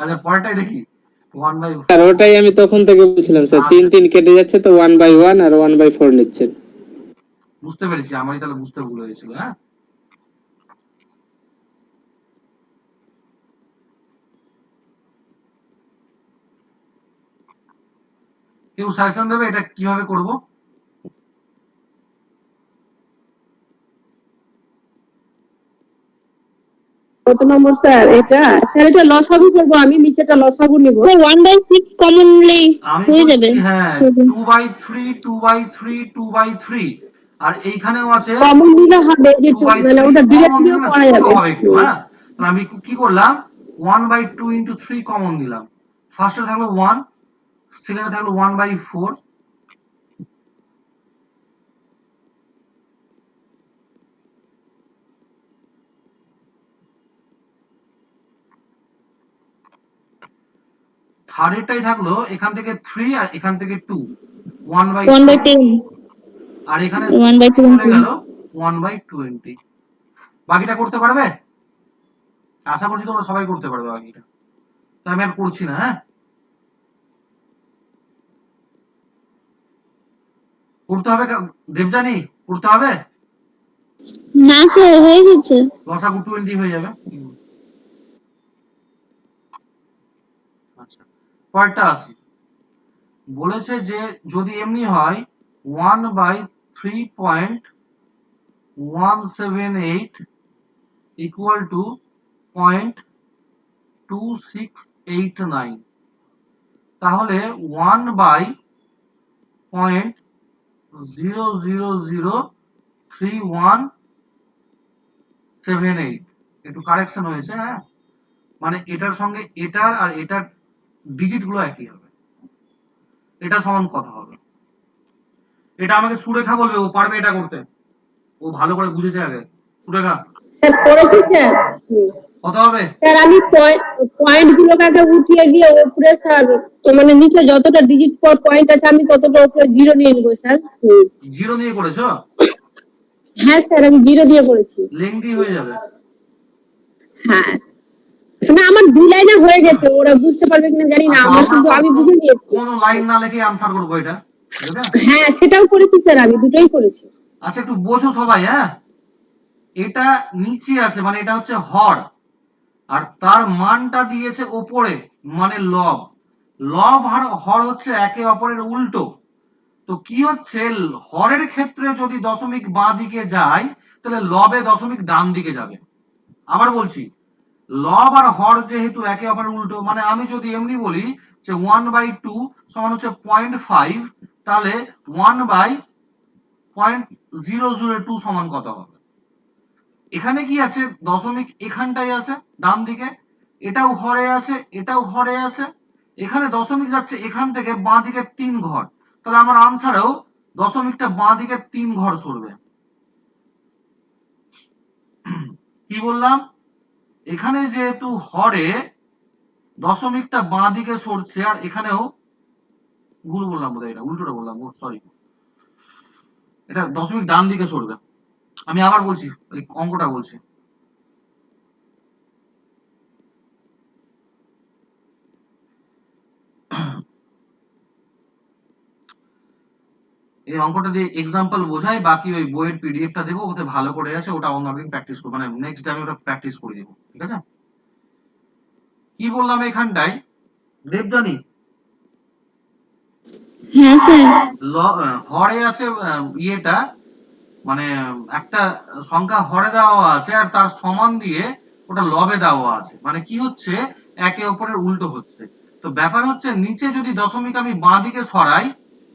আচ্ছা পরেরটাই দেখি, 1/, স্যার ওটাই আমি তখন থেকে বলছিলাম স্যার, আচ্ছা, 3 কেটে যাচ্ছে তো 1/1 আর 1/4 নিচ্ছেন। বুঝতে পেরেছি, আমারই তাহলে বুঝতে ভুল হয়েছিল। হ্যাঁ, কেউ সাজেশন দেবে এটা কিভাবে করব? কত নম্বর স্যার এটা? স্যার এটা লসাগু করবো, আমি নিচেটা লসাগু নিব। 1/6 কমনলি আমি হয়ে বলছি যাবে। হ্যাঁ, 2/3, 2/3, 2/3, আর এইখানেও আছে কমন নিলে হবে যে 2/3, মানে ওটা কমন ডিরেক্ট দিলে দিয়েও না করা ছোট যাবে। হবে একটু। হ্যাঁ, তাহলে আমি কি করলাম, 1/2 into 3 কমন দিলাম। ফার্স্টে থাকলো 1, সেকেন্ডে থাকলো 1/4, থার্ডেরটাই থাকলো এখান থেকে 3 আর এখান থেকে 2, 1/4, 1/10, আর এখানে 1/20। চলে গেল 1/20। বাকিটা করতে পারবে? আশা করছি তোমরা সবাই করতে পারবে বাকিটা, তাই আমি আর করছি না। হ্যাঁ, করতে হবে দেবজানি, করতে হবে। না স্যার, হয়ে গেছে। লসাগু 20 হয়ে যাবে। আচ্ছা, পরেরটা আসি। বলেছে যে যদি এমনি হয় 1/3.178 ইকুয়াল টু 0.2689, তাহলে 1/0.0003178, একটু কারেকশন হয়েছে। হ্যাঁ, মানে এটার সঙ্গে এটার আর এটার ডিজিট গুলো একই হবে। এটা সমান কত হবে? এটা আমাকে সুরেখা বলবে, ও পারবে এটা করতে, ও ভালো করে বুঝেছে আগে। সুরেখা, স্যার করেছি স্যার। কত হবে? স্যার আমি পয়েন্ট গুলোকে আগে উঠিয়ে গিয়ে উপরে স্যার, তো মানে নিচে যতটা ডিজিট পর পয়েন্ট আছে আমি ততটা উপরে জিরো নিয়ে নেবো স্যার। জিরো নিয়ে করেছো? হ্যাঁ স্যার, আমি জিরো দিয়ে করেছি। লেংদি হয়ে যাবে। হ্যাঁ, না আমার 2 লাইনে হয়ে গেছে, ওরা বুঝতে পারবে কিনা জানি না, আচ্ছা আমার আমরা শুধু তো আমি বুঝে নিয়েছি। কোন লাইন না লিখে আনসার করবো এটা, ঠিক আছে? হ্যাঁ সেটাও করেছি স্যার, আমি দুটোই করেছি। আচ্ছা একটু বোঝো সবাই। হ্যাঁ, এটা নিচে আছে মানে এটা হচ্ছে হর, আর তার মানটা দিয়েছে ওপরে মানে লব। লব আর হর হচ্ছে একে অপরের উল্টো। তো কি হচ্ছে, হরের ক্ষেত্রে যদি দশমিক বাঁ দিকে যায় তাহলে লবে দশমিক ডান দিকে যাবে। আবার বলছি, লব আর হর যেহেতু একে অপরের উল্টো, মানে আমি যদি এমনি বলি যে 1/2 সমান হচ্ছে 0.5, তাহলে 1/002 সমান কত হবে? এখানে কি আছে, দশমিক এখানটাই আছে ডান দিকে, এটাও হরে আছে, এটাও হরে আছে, এখানে দশমিক যাচ্ছে এখান থেকে বাঁ দিকে 3 ঘর, তাহলে আমার আনসারেও দশমিকটা বাঁ দিকে 3 ঘর সরবে। কি বললাম, এখানে যেহেতু হরে দশমিকটা বাঁ দিকে সরছে, আর এখানেও ভুল বললাম বোধহয়, এটা উল্টোটা বললাম, সরি, এটা দশমিক ডান দিকে সরবে। আমি আবার বলছি, এই অঙ্কটা বলছি। এই অঙ্কটা দিয়ে এক্সাম্পল বোঝাই, বাকি ওই বইয়ের পিডিএফটা দেবো, ওতে ভালো করে আছে, ওটা অন্যদিন প্র্যাকটিস করবো, মানে নেক্সট টাইম ওটা প্র্যাকটিস করে দেবো, ঠিক আছে? কি বললাম এখানটায় দেবজানি, হ্যাঁ স্যার। হরে আছে ইয়েটা, মানে একটা সংখ্যা হরে দেওয়া আছে আর তার সমান দিয়ে ওটা লবে দেওয়া আছে, মানে কি হচ্ছে, একে অপরের উল্টো হচ্ছে। তো ব্যাপার হচ্ছে নিচে যদি দশমিক আমি বাঁ দিকে সরাই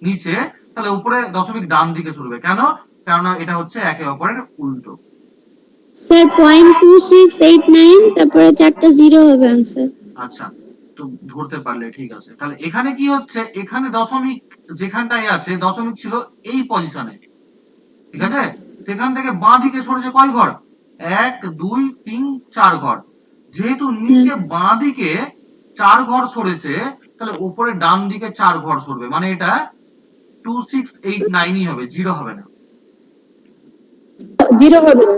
নিচে, তাহলে উপরে দশমিক ডান দিকে সরবে। কেন? কেননা এটা হচ্ছে একে অপরের উল্টো। স্যার 0.2689, তারপরে 4টা জিরো হবে आंसर। আচ্ছা, তো ধরতে পারলে ঠিক আছে। তাহলে এখানে কি হচ্ছে, এখানে দশমিক যেখানটায় আছে দশমিক ছিল এই পজিশনে, ঠিক আছে? সেখান থেকে বাঁ দিকে সরেছে কয় ঘর, 1 2 3 4 ঘর। যেহেতু নিচে বাঁ দিকে 4 ঘর সরেছে, তাহলে উপরে ডান দিকে 4 ঘর সরবে, মানে এটা 2689ই হবে, 0 হবে না। জিরো হবে না।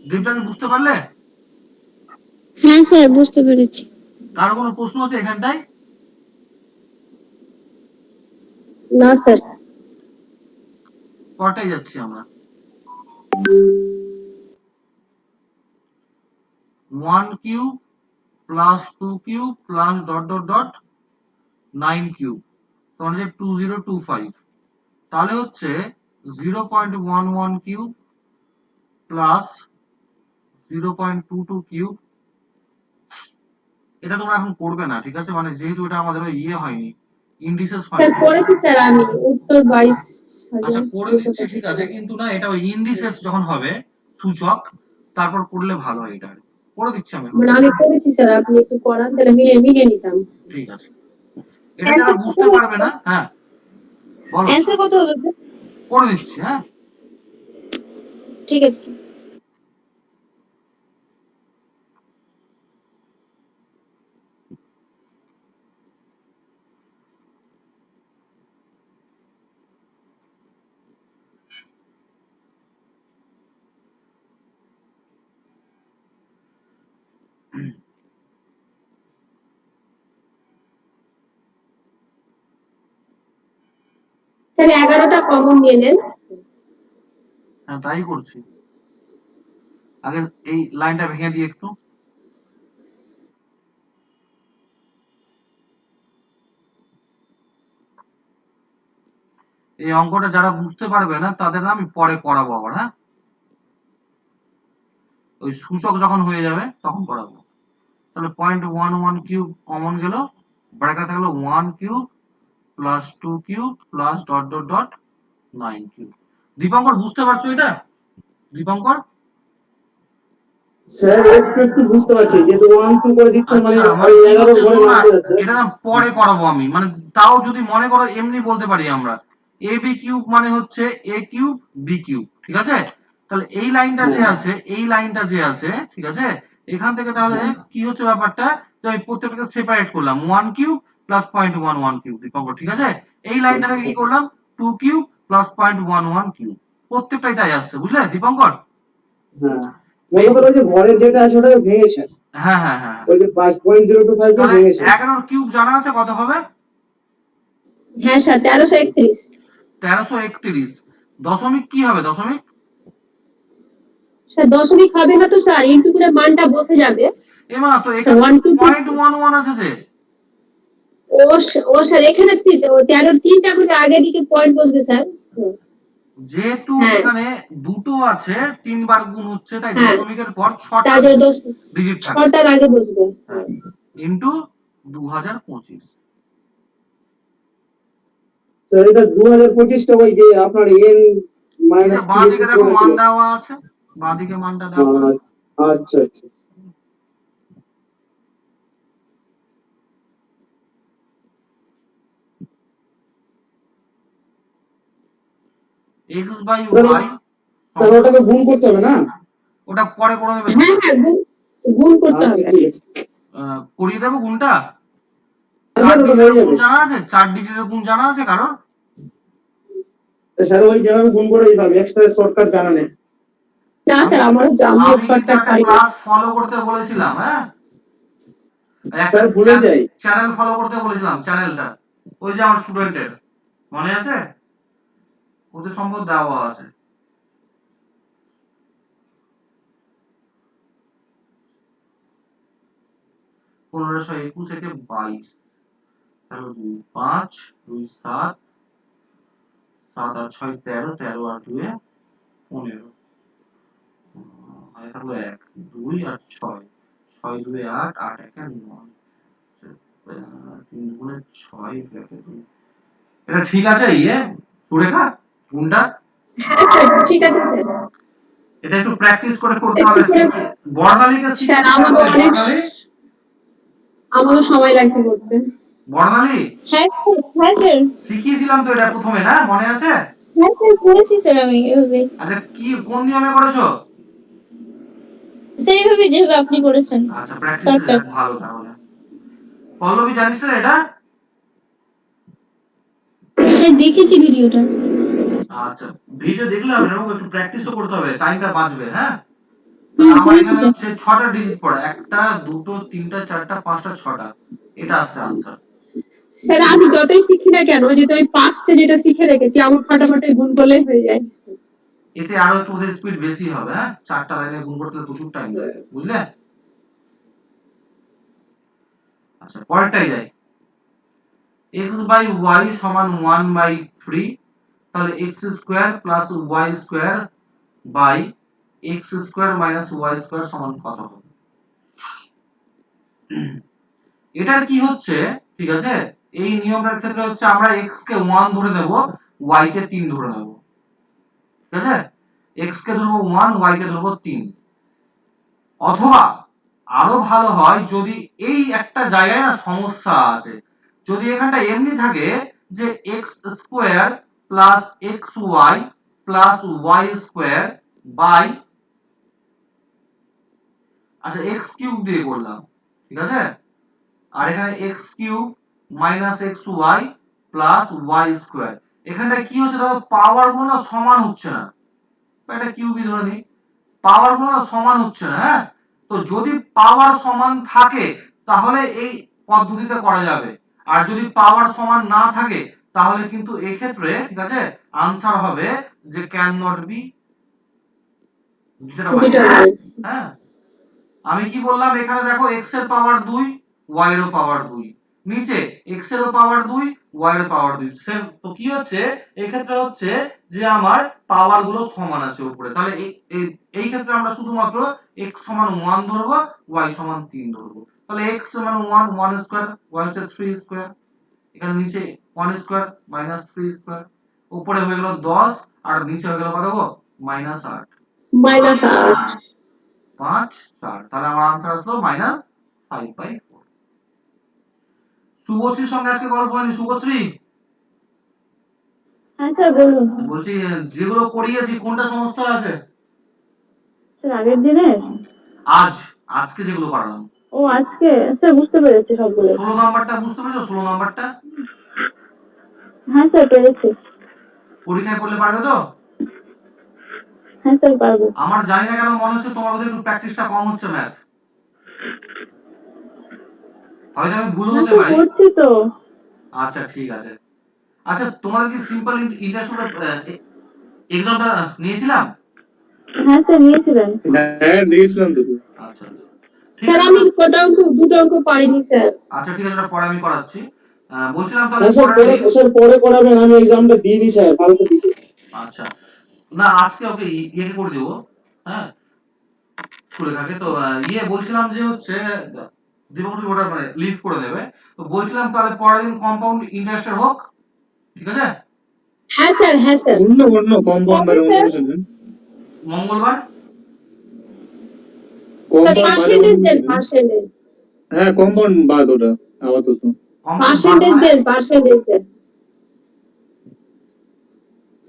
দীপটা বুঝতে পারলে? হ্যাঁ স্যার বুঝতে পেরেছি। কারো কোনো প্রশ্ন আছে এখানটায়? না স্যার। পরটাই যাচ্ছি আমরা। 1 cube plus 2 cube plus dot dot dot 9 cube, তখন যে 2025, তাহলে হচ্ছে 0.11 কিউব প্লাস 0.22 কিউব। এটা তোমরা এখন করবে না, ঠিক আছে, মানে যেহেতু এটা আমাদের ইয়ে হয়নি, ইন্ডিসেস স্যার হয়নি। করেছি স্যার আমি, উত্তর 22,000। আচ্ছা করে দিচ্ছি, ঠিক আছে, কিন্তু না, এটা ওই ইন্ডিসেস যখন হবে, সূচক, তারপর করলে ভালো হয়। এটা করে দিচ্ছি আমি এখন। মানে আমি করেছি স্যার, আপনি একটু করান তাহলে মিলিয়ে নিতাম। ঠিক আছে, এটা যারা বুঝতে পারবে না, হ্যাঁ বলো, অ্যান্সার কত হবে? করে দিচ্ছি, হ্যাঁ। ঠিক আছে। স্যার 11টা কমন নিয়ে নেন। হ্যাঁ তাই করছি। আগে এই লাইনটা ভেঙে দিই একটু। এই অঙ্কটা যারা বুঝতে পারবে না তাদের আমি পরে করাবো আবার, হ্যাঁ, ওই সূচক যখন হয়ে যাবে তখন করাবো। তাহলে 0.11 কিউব কমন গেল, ব্র্যাকেটে থাকলো 1 cube plus 2 cube plus dot dot dot 9 cube. Dipankar বুঝতে পারছো এটা? দীপঙ্কর স্যার একটু একটু বুঝতে পারছি, যেহেতু 1 2 করে দিচ্ছেন মানে আচ্ছা, ওই কি 11 হচ্ছে ঘরে শোনো না, মারতে যাচ্ছে। এটা না পরে করাবো আমি, মানে তাও যদি মনে করো এমনি বলতে পারি আমরা, এ বি কিউব মানে হচ্ছে এ কিউব বি কিউব, ঠিক আছে। তাহলে এই লাইনটা যে হ্যাঁ আছে, এই লাইনটা যে আছে, ঠিক আছে, এখান থেকে তাহলে কি হচ্ছে ব্যাপারটা, যে আমি প্রত্যেকটাকে সেপারেট করলাম, 1 কিউব প্লাস 0.11 কিউব, দীপঙ্কর, ঠিক আছে। এই লাইনটা থেকে কি করলাম, 2 কিউব প্লাস 0.11 কিউব, প্রত্যেকটাই তাই আসছে, বুঝলে দীপঙ্কর? হ্যাঁ, মনে করো যে ঘরের যেটা আছে ওটা ভেঙেছেন, হ্যাঁ হ্যাঁ হ্যাঁ, ওই যে 5.025 টা তাহলে ভেঙেছেন। 11 কিউব জানা আছে কত হবে? হ্যাঁ স্যার 1331। 1331। দশমিক কি হবে, দশমিক? স্যার দশমিক হবে না তো স্যার, ইনটু করে মানটা বসে যাবে। এমা তো স্যার এখানে 1 2 0.11 আছে যে। ও স্যার এখানে 13 তিনটা করে আগের দিকে পয়েন্ট বসবে স্যার। যেহেতু হ্যাঁ এখানে দুটো আছে, 3 বার গুণ হচ্ছে, তাই হ্যাঁ, দশমিকের পর 6টা তার জন্য ডিজিট থাকে, 6টার আগে বসবে। হ্যাঁ, ইনটু 2025। স্যার এটা 2025 টা ওই যে আপনার এন এটা মাইনাস কি বাঁ যে দিকে সূত্র দেখো মান ছিল। দেওয়া আছে, বাঁ দিকে মানটা দেওয়া আছে। আচ্ছা আচ্ছা। x বাই তাহলে y, তাহলে ওটাকে গুণ করতে হবে না? ওটা পরে করে নেবে হ্যাঁ তোমরা। হ্যাঁ, গুণ করতে আচ্ছা হবে। ঠিক আছে। করিয়ে দেবো গুণটা। স্যার 4 ওটা ডিজিটের হয়ে গুণ যাবে। জানা আছে, 4 ডিজিটের গুণ জানা আছে কারোর? স্যার ওই যেভাবে গুণ করে এইভাবে, এক্সট্রা শর্টকাট জানা নেই। না স্যার আমি আমি কিন্তু শর্টকাট একটা পারি না। ক্লাস ফলো করতে বলেছিলাম, হ্যাঁ, একটা স্যার ভুলে যাই। চ্যানেল ফলো করতে বলেছিলাম, চ্যানেলটা ওই যে আমার স্টুডেন্টের, মনে আছে? ওদের সম্পদ দেওয়া আছে। পনেরোশো একুশ একে 22, তাহলে 2 5 2 7 7 আর 6 13, 13 আর 2 15, থাকলো 1 2 আর 6 6 2 8 8 1 9, 3 গুণে 6 এটা ঠিক আছে ইয়ে সুরেখা গুণটা? হ্যাঁ স্যার ঠিক আছে স্যার। এটা একটু প্র্যাকটিস করে করতে একটু হবে, করে বর্ণালীকে স্যার শিখিয়েছিলাম আমাকে তো, বর্ণালী, আমাকে সময় লাগছে করতে। বর্ণালী হ্যাঁ হ্যাঁ স্যার। শিখিয়েছিলাম তো এটা প্রথমে, না মনে আছে? হ্যাঁ স্যার করেছি স্যার আমি এভাবে। আচ্ছা কি কোন নিয়মে করেছো? সেইভাবে যেভাবে আপনি করেছেন আচ্ছা, প্র্যাকটিস শর্টকাট। ভালো তাহলে। পল্লবী জানিস না এটা? স্যার দেখেছি ভিডিওটা। আচ্ছা, ভিডিও দেখলে হবে না, একটু প্র্যাকটিসও করতে হবে, টাইমটা বাঁচবে, হ্যাঁ? তাহলে আমার করেছি এখানে স্যার। হচ্ছে 6টা ডিজিট পড়ে, 1টা 2টো 3টা 4টা 5টা 6টা, এটা আসছে আনসার। স্যার আমি যতই শিখি না কেন যেহেতু আমি পাঁচটা যেটা শিখে রেখেছি আমার ফাটাফাটি গুণ করলেই হয়ে যায়। এতে আরো একটু ওদের স্পিড বেশি হবে, হ্যাঁ? 4টা লাইনে গুণ করতে প্রচুর টাইম লাগে, বুঝলে? আচ্ছা, পরেরটাই যাই। x বাই y সমান 1 বাই 3, তাহলে x square plus y square by x square minus y square সমান কত হবে? এটার কি হচ্ছে, ঠিক আছে, এই নিয়মটার ক্ষেত্রে হচ্ছে আমরা x কে 1 ধরে নেব, y কে 3 ধরে নেব, ঠিক আছে? x কে ধরবো 1, y কে ধরবো 3। অথবা আরো ভালো হয় যদি এই একটা জায়গায় না সমস্যা আছে, যদি এখানটা এমনি থাকে যে x square plus xy plus y square by, আচ্ছা x কিউব দিয়ে করলাম, ঠিক আছে, আর এখানে x cube minus xy plus y square, এখানটা কি হচ্ছে দেখো, পাওয়ার গুলো না সমান হচ্ছে না, এটা কিউবই ধরে নিই, পাওয়ার গুলো না সমান হচ্ছে না, হ্যাঁ? তো যদি পাওয়ার সমান থাকে তাহলে এই পদ্ধতিতে করা যাবে, আর যদি পাওয়ার সমান না থাকে তাহলে কিন্তু এই ক্ষেত্রে, ঠিক আছে, আনসার হবে যে ক্যান নট বি, যেটা পারি, হ্যাঁ? আমি কি বললাম, এখানে দেখো x এর পাওয়ার 2, y এর পাওয়ার 2, নিচে x এর পাওয়ার 2, y এর পাওয়ার 2, সেম। তো কি হচ্ছে এই ক্ষেত্রে হচ্ছে যে আমার পাওয়ার গুলো সমান আছে উপরে, তাহলে এই ক্ষেত্রে আমরা শুধুমাত্র x সমান 1 ধরবো, y সমান 3 ধরবো, তাহলে x সমান 1, 1 স্কয়ার, y হচ্ছে 3 স্কয়ার, এখানে নিচে 1 স্কয়ার মাইনাস 3 স্কয়ার, উপরে হয়ে গেল 10 আর নিচে হয়ে গেল কত গো, মাইনাস 8, -8। 5 4, তাহলে আমার आंसर আসলো -5/4। শুভশ্রীর সঙ্গে আজকে গল্প হয়নি, শুভশ্রী হ্যাঁ স্যার বলুন। বলছি, যেগুলো করিয়েছি কোনটা সমস্যা আছে? স্যার আগের দিনে? আজ, আজকে যেগুলো করালাম। ও আজকে স্যার বুঝতে পেরেছি সবগুলো। 16 নাম্বারটা বুঝতে পেরেছো? 16 নাম্বারটা হ্যাঁ স্যার পেরেছি। পরীক্ষায় পড়লে পারবে তো? হ্যাঁ স্যার পারবো। আমার জানি না কেন মনে হচ্ছে তোমার বোধহয় একটু প্র্যাকটিসটা কম হচ্ছে ম্যাথ, হয়তো আমি ভুল হ্যাঁ হতে স্যার পারি। করছি তো। আচ্ছা ঠিক আছে। আচ্ছা, তোমাদের কি সিম্পল ইন্টারভিউ এক্সামটা নিয়েছিলাম? হ্যাঁ স্যার নিয়েছিলেন। হ্যাঁ দিয়েছিলাম তো। আচ্ছা আচ্ছা, ঠিক স্যার আছে। আমি কটা অঙ্ক দুটো অঙ্ক পারিনি স্যার। আচ্ছা ঠিক আছে, ওটা পরে আমি করাচ্ছি। বলছিলাম তাহলে হ্যাঁ স্যার, পরের পরে দিন। স্যার পরে করাবেন, আমি এক্সামটা দিয়ে দিই স্যার, কালকে দিতে। আচ্ছা, না আজকে ওকে ইয়ে করে দেবো, হ্যাঁ, সুরেখাকে। তো বলছিলাম যে হচ্ছে দীপঙ্কর ওটা মানে লিভ করে দেবে, তো বলছিলাম তাহলে পরের দিন কম্পাউন্ড ইন্টারেস্টের হোক, ঠিক আছে? হ্যাঁ স্যার, হ্যাঁ স্যার। অন্য অন্য কম্পাউন্ডার অন্য কিছু নেই। মঙ্গলবার স্যার কম্পাউন্ড বাদে পার্সেন্টেজ অন্য দেন, কিছু নেই। পার্সেন্টেজ। হ্যাঁ কম্পাউন্ড বাদ ওটা আপাতত। কম্পাউন্ড বাদ পার্সেন্টেজ মানে দেন, পার্সেন্টেজ দেন।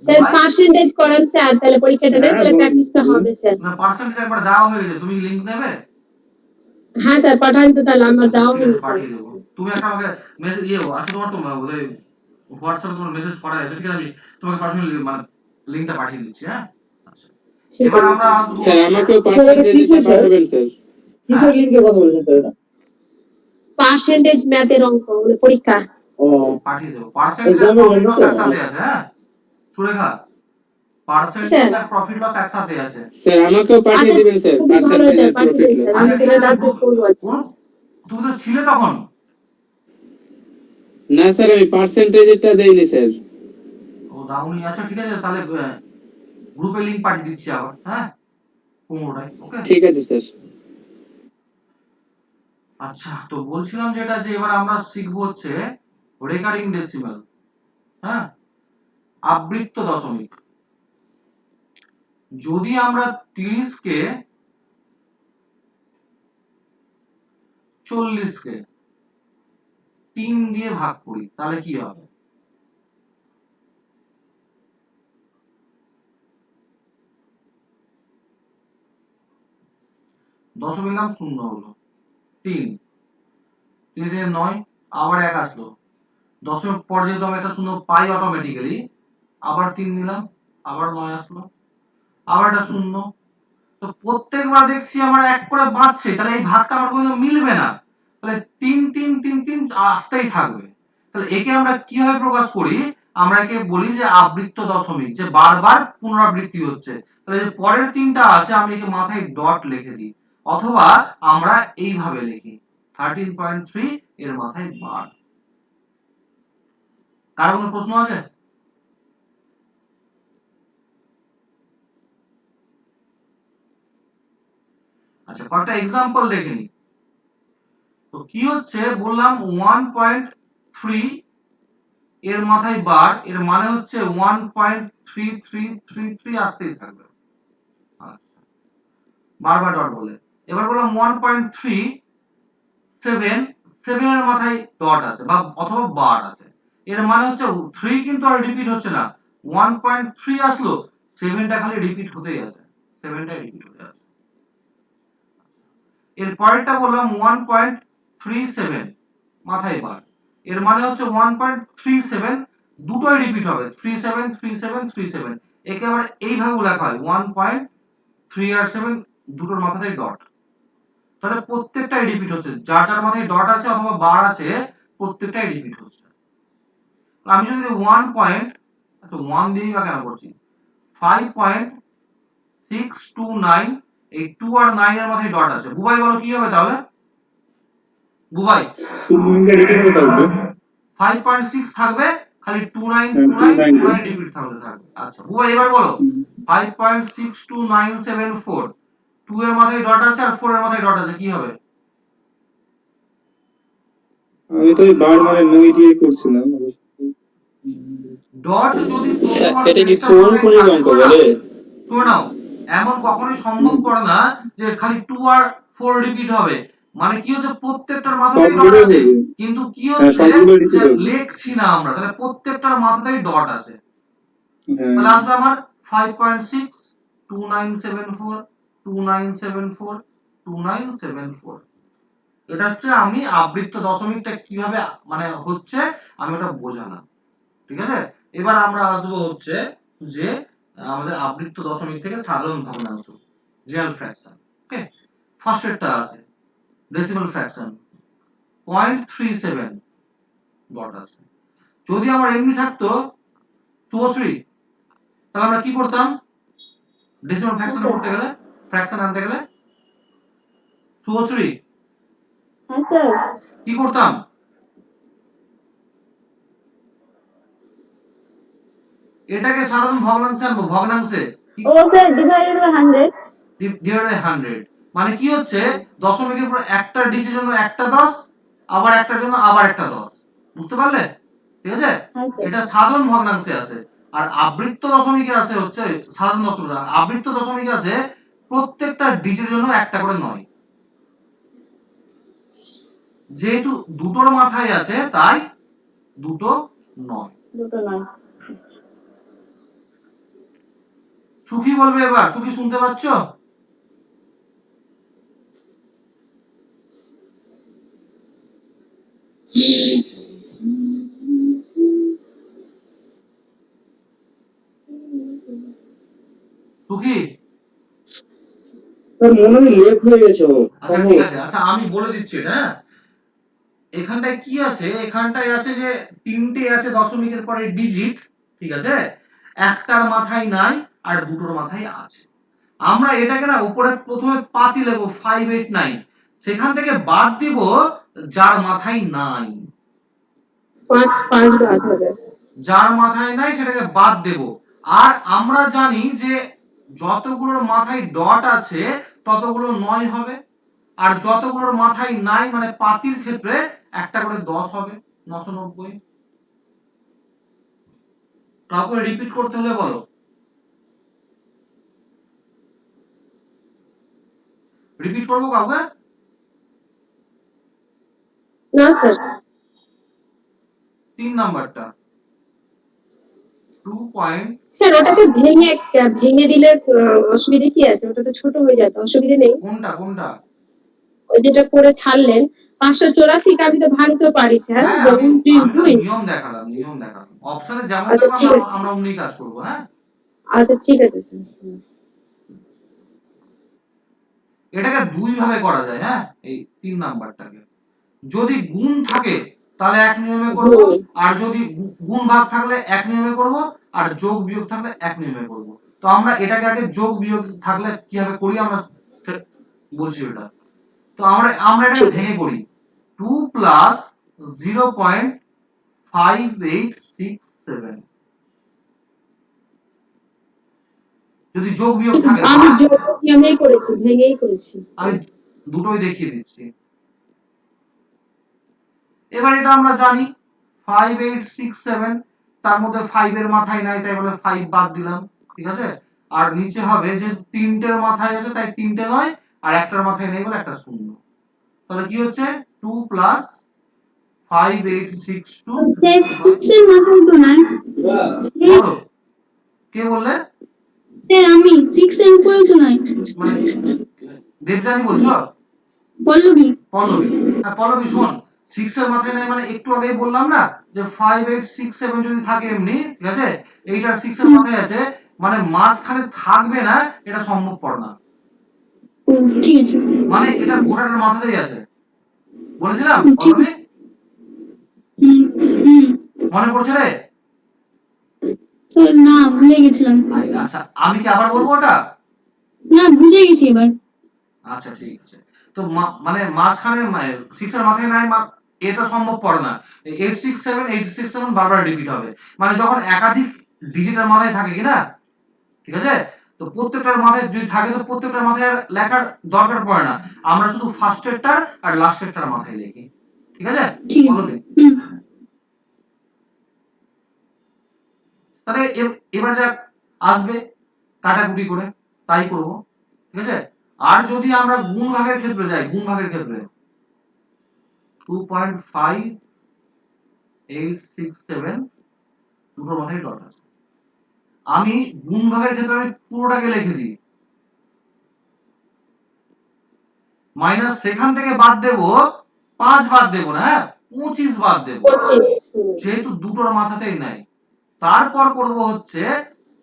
স্যার বুবাই, পার্সেন্টেজ করান স্যার, তাহলে পরীক্ষাটা দেন, হ্যাঁ তাহলে প্র্যাকটিসটা হবে স্যার। না পার্সেন্টেজ একবার দেওয়া হয়ে গেছে, তুমি লিংক নেবে? হ্যাঁ স্যার পাঠান তো, তাহলে আমার আচ্ছা দেওয়া ঠিক হয়নি আছে, স্যার। পাঠিয়ে দেবো। তুমি একটা আমাকে মেসেজ আচ্ছা তোমার তো বোধহয় হোয়াটসঅ্যাপে তোমার মেসেজ করা আছে, ঠিক আছে, আমি তোমাকে পার্সোনালি মানে লিংকটা পাঠিয়ে দিচ্ছি, হ্যাঁ? আচ্ছা, ঠিক এবার আছে আমরা স্যার। আসবো। স্যার আমাকেও স্যার এটা পার্সেন্টেজটা কিসের স্যার? পাঠাবেন স্যার। কিসের লিঙ্কের কথা বলছেন স্যার এটা? পার্সেন্টেজ ম্যাথের অঙ্ক মানে পরীক্ষা। ও, পাঠিয়ে দেবো, পার্সেন্টেজ আর এক্সামের প্রফিট জন্য লস তো? একসাথে আছে, হ্যাঁ সুরেখা, পার্সেন্টেজ স্যার আর প্রফিট লস একসাথে আছে। স্যার আমাকেও পাঠিয়ে আচ্ছা দিবেন স্যার, খুবই ভালো পার্সেন্টেজ স্যার, আর পাঠিয়ে প্রফিট দিন লস। স্যার, আমি আচ্ছা ঠিক তাহলে আছে, রাতে করবো আজকে। তুমি তো ছিলে তখন। না স্যার আমি পার্সেন্টেজটা দেইনি স্যার। ও দাউনি, আচ্ছা ঠিক আছে, তাহলে গ্রুপে লিংক পাঠিয়ে দিচ্ছি আবার, হ্যাঁ, পুরোটাই ওকে। ঠিক আছে স্যার। আচ্ছা, তো বলছিলাম যেটা, যে এবার আমরা শিখবো হচ্ছে রেকারিং ডেসিমাল, হ্যাঁ, আবৃত্ত দশমিক। যদি আমরা 30 কে 40 কে 3 দিয়ে ভাগ করি তাহলে কি হবে? 10 মিলাম 0 হলো 3 3 3 9 আবার 1 আসলো দশমিক পর যেহেতু আমি একটা 0 পাই অটোমেটিক্যালি আবার 3 নিলাম আবার 9 আসলো আবার একটা 0 তো প্রত্যেকবার দেখছি আমার 1 করে বাড়ছে তাহলে এই ভাগটা আমার কোনো মিলবে না তাহলে 3 3 3 3 আসতেই থাকবে তাহলে একে আমরা কিভাবে প্রকাশ করি আমরা একে বলি যে আবৃত্ত দশমিক যে বারবার পুনরাবৃত্তি হচ্ছে তাহলে যে পরের তিনটা আছে আমি একে মাথায় ডট লিখে দিই অথবা আমরা এইভাবে লিখি 13.3 এর মাথায় বার কারো কোনো প্রশ্ন আছে আচ্ছা কয়েকটা এক্সাম্পল দেখে নিই তো কি হচ্ছে বললাম 1.3 এর মাথায় বার এর মানে হচ্ছে 1.3333 আসতেই থাকবে আচ্ছা বারবার ডট বলে এবার বললাম 1.37 7 এর মাথায় ডট আছে বা অথবা বার আছে এর মানে হচ্ছে 3 কিন্তু আর রিপিট হচ্ছে না 1.3 আসলো 7টা খালি রিপিট হতেই আছে 7টাই রিপিট হতে আছে এর পরেরটা বললাম 1.37 মাথায় বার এর মানে হচ্ছে 1.37 দুটোই রিপিট হবে 37 37 37 একে আবার এইভাবে লেখা হয় 1.3 আর 7 দুটোর মাথাতেই ডট তাহলে প্রত্যেকটাই রিপিট হচ্ছে যার যার মাথায় ডট আছে অথবা বার আছে প্রত্যেকটাই রিপিট হচ্ছে আমি যদি 1 পয়েন্ট আচ্ছা 1 দিয়েই বা কেন করছি 5.629 এই 2 আর 9 এর মাথায় ডট আছে বুবাই বলো কি হবে তাহলে বুবাই 5.6 থাকবে খালি 2929 রিপিট থাকবে আচ্ছা বুবাই এবার বলো 5.62974 2 এর মাথায় ডট আছে আর 4 এর মাথায় ডট আছে কি হবে আমি তো বার মানে নই দিয়ে করছিলাম ডট যদি এটা কি কোন কোন অঙ্ক বলে শুনে নাও এমন কখনোই সম্ভবপর না যে খালি 2 আর 4 রিপিট হবে মানে কি হচ্ছে প্রত্যেকটার মাথাতেই ডট আছে কিন্তু কি হচ্ছে যে লেখছি না আমরা তাহলে প্রত্যেকটার মাথাতেই ডট আছে তাহলে আসবে আমার 5.6 2974 2974 2974 এটা হচ্ছে আমি আবৃত্ত দশমিকটা কিভাবে মানে হচ্ছে আমি ওটা বোঝালাম ঠিক আছে এবার আমরা আসবো হচ্ছে যে আমাদের আবৃত্ত দশমিক থেকে সাধারণ ভগ্নাংশ রিয়াল ফ্র্যাকশন ওকে ফার্স্ট এরটা আছে ডেসিমাল ফ্র্যাকশন 0.37 ডট আছে যদি আমার এমনি থাকতো 64 তাহলে আমরা কি করতাম ডেসিমাল ফ্র্যাকশন করতে গেলে ফ্র্যাকশন আনতে গেলে 64 হ্যাঁ স্যার কি করতাম এটাকে সাধারণ ভগ্নাংশে আনবো ভগ্নাংশে ও sir divided by 100 divided by 100 মানে কি হচ্ছে দশমিকের পর একটা ডিজিটের জন্য একটা 10 আবার একটার জন্য আবার একটা 10 বুঝতে পারলে ঠিক আছে এটা সাধারণ ভগ্নাংশে আছে আর আবৃত্ত দশমিকে আছে হচ্ছে সাধারণ দশমিক আবৃত্ত দশমিকে আছে প্রত্যেকটা ডিজিটের জন্য একটা করে 9 যেহেতু দুটোর মাথায় আছে তাই দুটো 9 দুটো নয় সুখী বলবে এবার সুখী শুনতে পাচ্ছ সুখী স্যার মনে হয় লেট হয়ে গেছে ও আচ্ছা ঠিক আছে আচ্ছা আমি বলে দিচ্ছি এটা হ্যাঁ এখানটায় কি আছে এখানটায় আছে যে তিনটে আছে দশমিকের পরে ডিজিট ঠিক আছে একটার মাথায় নাই আর দুটোর মাথায় আছে আমরা এটাকে না উপরে প্রথমে পাতি নেব 589 সেখান থেকে বাদ দিব যার মাথায় নাই 5 বাদ হবে যার মাথায় নাই সেটাকে বাদ দেব আর আমরা জানি যে যতগুলোর মাথায় ডট আছে ততগুলো 9 হবে আর যতগুলোর মাথায় নাই মানে পাতির ক্ষেত্রে একটা করে 10 হবে 990 তারপরে রিপিট করতে হলে বলো রিপিট করব কাউকে না স্যার 3 নাম্বারটা 2 পয়েন্ট স্যার ওটাকে ভেঙে দিলে অসুবিধা কি আছে ওটা তো ছোট হয়ে যেত অসুবিধা নেই কোনটা কোনটা ওই যেটা করে ছাড়লেন 584 কে আমি তো ভাঙতেও পারি স্যার, হ্যাঁ, যে আমি 29 আমি তো 2। নিয়ম দেখালাম অপশনে যেমন আচ্ছা থাকবে ঠিক আমরা আছে, আমরা অমনি কাজ করবো। হ্যাঁ, আচ্ছা ঠিক আছে স্যার। এটাকে দুই ভাবে করা যায়। হ্যাঁ, এই 3 নাম্বারটাকে যদি গুণ থাকে তাহলে এক নিয়মে করব, আর যদি গুণ ভাগ থাকলে এক নিয়মে করব, আর যোগ বিয়োগ থাকলে এক নিয়মে করব। তো আমরা এটাকে আগে যোগ বিয়োগ থাকলে কিভাবে করি আমরা বলছি ওটা। তো আমরা আমরা এটাকে ঠিক ভেঙে আছে। করি 2 প্লাস 0.5867 যদি যোগ বিয়োগ থাকে। আমি যোগ নিয়মেই করেছি, ভেঙেই করেছি। আমি দুটোই দেখিয়ে দিচ্ছি। এবার এটা আমরা জানি 5867, তার মধ্যে 5 এর মাথায় নাই তাই বলে 5 বাদ দিলাম, ঠিক আছে। আর নিচে হবে যে তিনটের মাথায় আছে তাই তিনটে নয়, আর একটার মাথায় নেই বলে একটা শূন্য। তাহলে কি হচ্ছে 2 প্লাস 5862। স্যার মাথায় তো নাই। বলো, কে বললে? স্যার আমি 6 এর উপরেও তো নাই। মানে দেবযানী বলছো? পল্লবী। পল্লবী। হ্যাঁ পল্লবী শোন, 6 এর মাথায় নাই মানে একটু আগেই বললাম না যে 5867 যদি থাকে এমনি, ঠিক আছে, এইটার 6 এর মাথায় আছে মানে মাঝখানে থাকবে না, এটা সম্ভবপর না। ও, ঠিক আছে। মানে এটা গোটাটার মাথাতেই আছে, বলেছিলাম ঠিক পল্লবী? আছে। হুম হুম। মনে পড়ছে রে? স্যার না, ভুলে গেছিলাম। আচ্ছা আমি কি আবার বলবো ওটা? না, বুঝে গেছি এবার। আচ্ছা ঠিক আছে। তো মানে মাঝখানে 6 এর মাথায় নাই এটা সম্ভবপর না। 867 বারবার রিপিট হবে, মানে যখন একাধিক ডিজিটের মাথায় থাকে কি না, ঠিক আছে, তো প্রত্যেকটার মাথায় যদি থাকে তো প্রত্যেকটার মাথায় আর লেখার দরকার পড়ে না, আমরা শুধু ফার্স্টেরটার আর লাস্টেরটার মাথায় লিখি, ঠিক আছে। ঠিক আছে। বলবি হুম। তাহলে এবার যা আসবে কাটাকুটি করে তাই করব, ঠিক আছে। আর যদি আমরা গুণ ভাগের ক্ষেত্রে যাই, গুণ ভাগের ক্ষেত্রে 2.5867 দুটোর মাথায় ডট আছে। আমি গুণ ভাগের ক্ষেত্রে আমি পুরোটাকে লিখে দিই, মাইনাস সেখান থেকে বাদ দেব 5 বাদ দেব না, হ্যাঁ 25 বাদ দেব, 25। যেহেতু দুটোর মাথাতেই নাই। তারপর করব হচ্ছে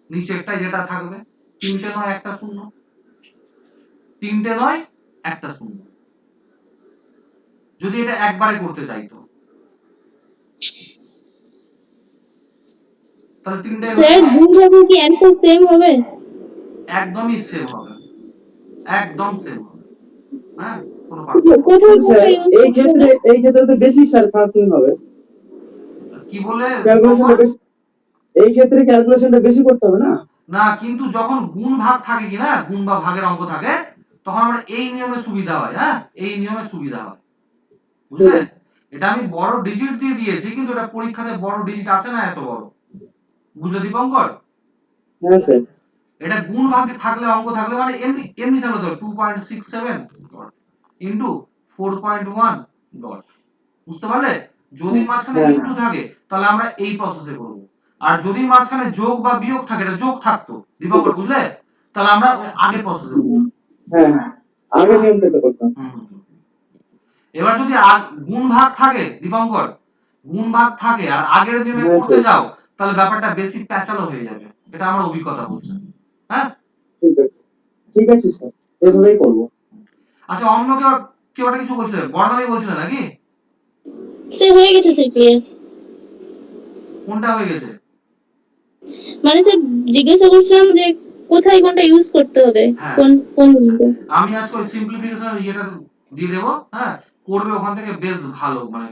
নিচেরটা যেটা থাকবে, তিনটে নয় একটা শূন্য, তিনটে নয় একটা শূন্য, যদি এটা একবারে করতে চাইতো তাহলে তিনটে স্যার গুণ ভাগে কি অ্যান্সার সেম হবে? একদমই সেম হবে, একদম সেম হবে। হ্যাঁ, কোনো পার্থক্য নেই। কোথায় স্যার কোথায় ইউজ করতে হবে? এই ক্ষেত্রে তো বেশি স্যার পার্কিং হবে, কি বলে ক্যালকুলেশনটা বেশি, এই ক্ষেত্রে ক্যালকুলেশনটা বেশি করতে হবে না? না, কিন্তু যখন গুণ ভাগ থাকে কি না, গুণ বা ভাগের অঙ্ক থাকে, তখন আমরা এই নিয়মে সুবিধা হয়। হ্যাঁ, এই নিয়মে সুবিধা হয়, ঠিক বুঝলে। আছে। এটা আমি বড় ডিজিট দিয়ে দিয়েছি কিন্তু এটা পরীক্ষাতে বড় ডিজিট আসে না এত বড়, বুঝলে দীপঙ্কর। হ্যাঁ স্যার। এটা গুণ ভাগ থাকলে অঙ্ক থাকলে মানে এমনি এমনি থাকলে তো 2.67 ইনটু 4.1 ডট, বুঝতে পারলে। যদি মাঝখানে হ্যাঁ ইনটু থাকে তাহলে আমরা এই প্রসেসে করব, আর যদি মাঝখানে যোগ বা বিয়োগ থাকে, এটা যোগ থাকতো দীপঙ্কর, বুঝলে, তাহলে আমরা ওই আগের প্রসেসে করব। হ্যাঁ হ্যাঁ, আগের নিয়মটা তো করতাম। হুম, হুম, হুম। এবার যদি গুণ ভাগ থাকে দীপঙ্কর, গুণ ভাগ থাকে আর আগের নিয়মে হ্যাঁ করতে স্যার, যাও তাহলে ব্যাপারটা বেশি প্যাচালো হয়ে যাবে, এটা আমার অভিজ্ঞতা বলছে। হ্যাঁ, ঠিক আছে, ঠিক আছে স্যার, এভাবেই করবো। আচ্ছা অন্য কেউ কেউ একটা কিছু বলছিল, বর্ণালী বলছিল নাকি? স্যার হয়ে গেছে স্যার, ক্লিয়ার। কোনটা হয়ে গেছে? মানে স্যার জিজ্ঞাসা করছিলাম যে কোথায় কোনটা ইউজ করতে হবে, হ্যাঁ, কোন কোন আমি আজকে ওই সিম্পলিফিকেশনের ইয়েটা দিয়ে দেবো। হ্যাঁ, করবে ওখান থেকে বেশ ভালো মানে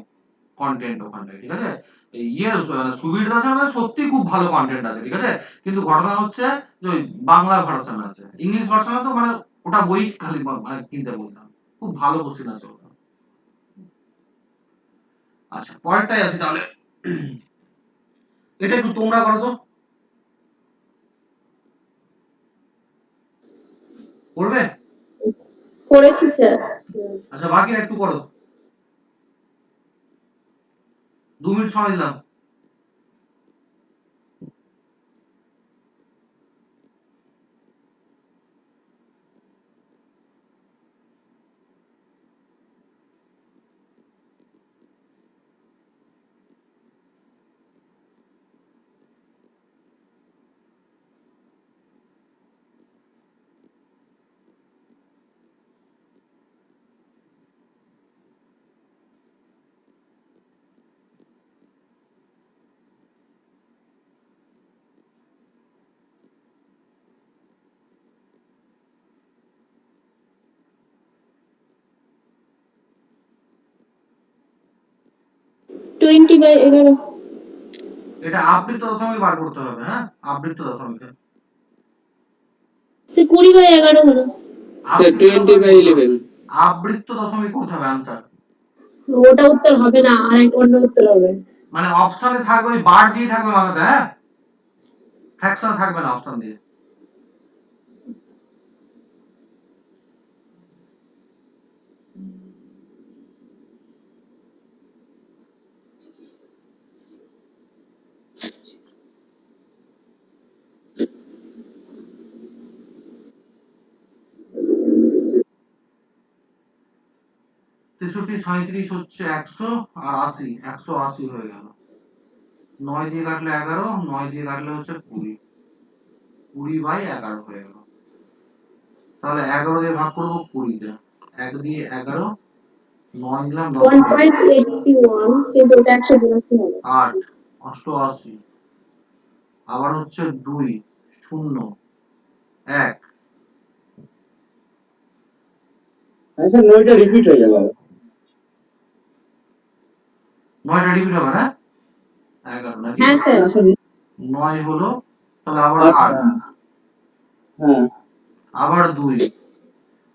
কন্টেন্ট ওখানটায়, ঠিক আছে। এই ইয়ে মানে সুবির দাসের মানে সত্যি খুব ভালো কন্টেন্ট আছে, ঠিক আছে, কিন্তু ঘটনা হচ্ছে যে ওই বাংলা ভার্সন আছে, ইংলিশ ভার্সনে তো মানে ওটা বই খালি মানে কিনতে বলতাম, খুব ভালো কোশ্চেন আছে ওটা। আচ্ছা পরেরটাই আসি তাহলে, এটা একটু তোমরা করো তো, করবে? করেছি স্যার। আচ্ছা বাকিরা একটু করো, 2 মিনিট সময় দিলাম। 20/11 এটা আবৃত্ত দশমিক বার করতে হবে, হ্যাঁ, আবৃত্ত দশমিক। সে 20/11 হলো। স্যার 20/11। আবৃত্ত দশমিক করতে হবে আনসার। ওটা উত্তর হবে না, আরেক অন্য উত্তর হবে। মানে অপশনে থাকবে ওই বার দিয়ে থাকবে মাথাতে, হ্যাঁ, ফ্র্যাকশনে থাকবে না অপশন দিয়ে। তেষট্টি 37 হচ্ছে 100 আর 80, 180 হয়ে গেল। 9 দিয়ে কাটলে 11, 9 দিয়ে কাটলে হচ্ছে 20, 20/11 হয়ে গেল। তাহলে 11 দিয়ে ভাগ করবো 20 তে, 1 দিয়ে 11, 9 দিলাম 10, 1.81, কিন্তু ওটা 182 হবে। 8, 88, আবার হচ্ছে 2, 0, 1। হ্যাঁ স্যার 9টা রিপিট হয়ে যাবে আবার। 9টা রিপিট হবে না, 11 নাকি? হ্যাঁ স্যার। হ্যাঁ স্যার 9 হলো, তাহলে আবার 8, হ্যাঁ আবার 2,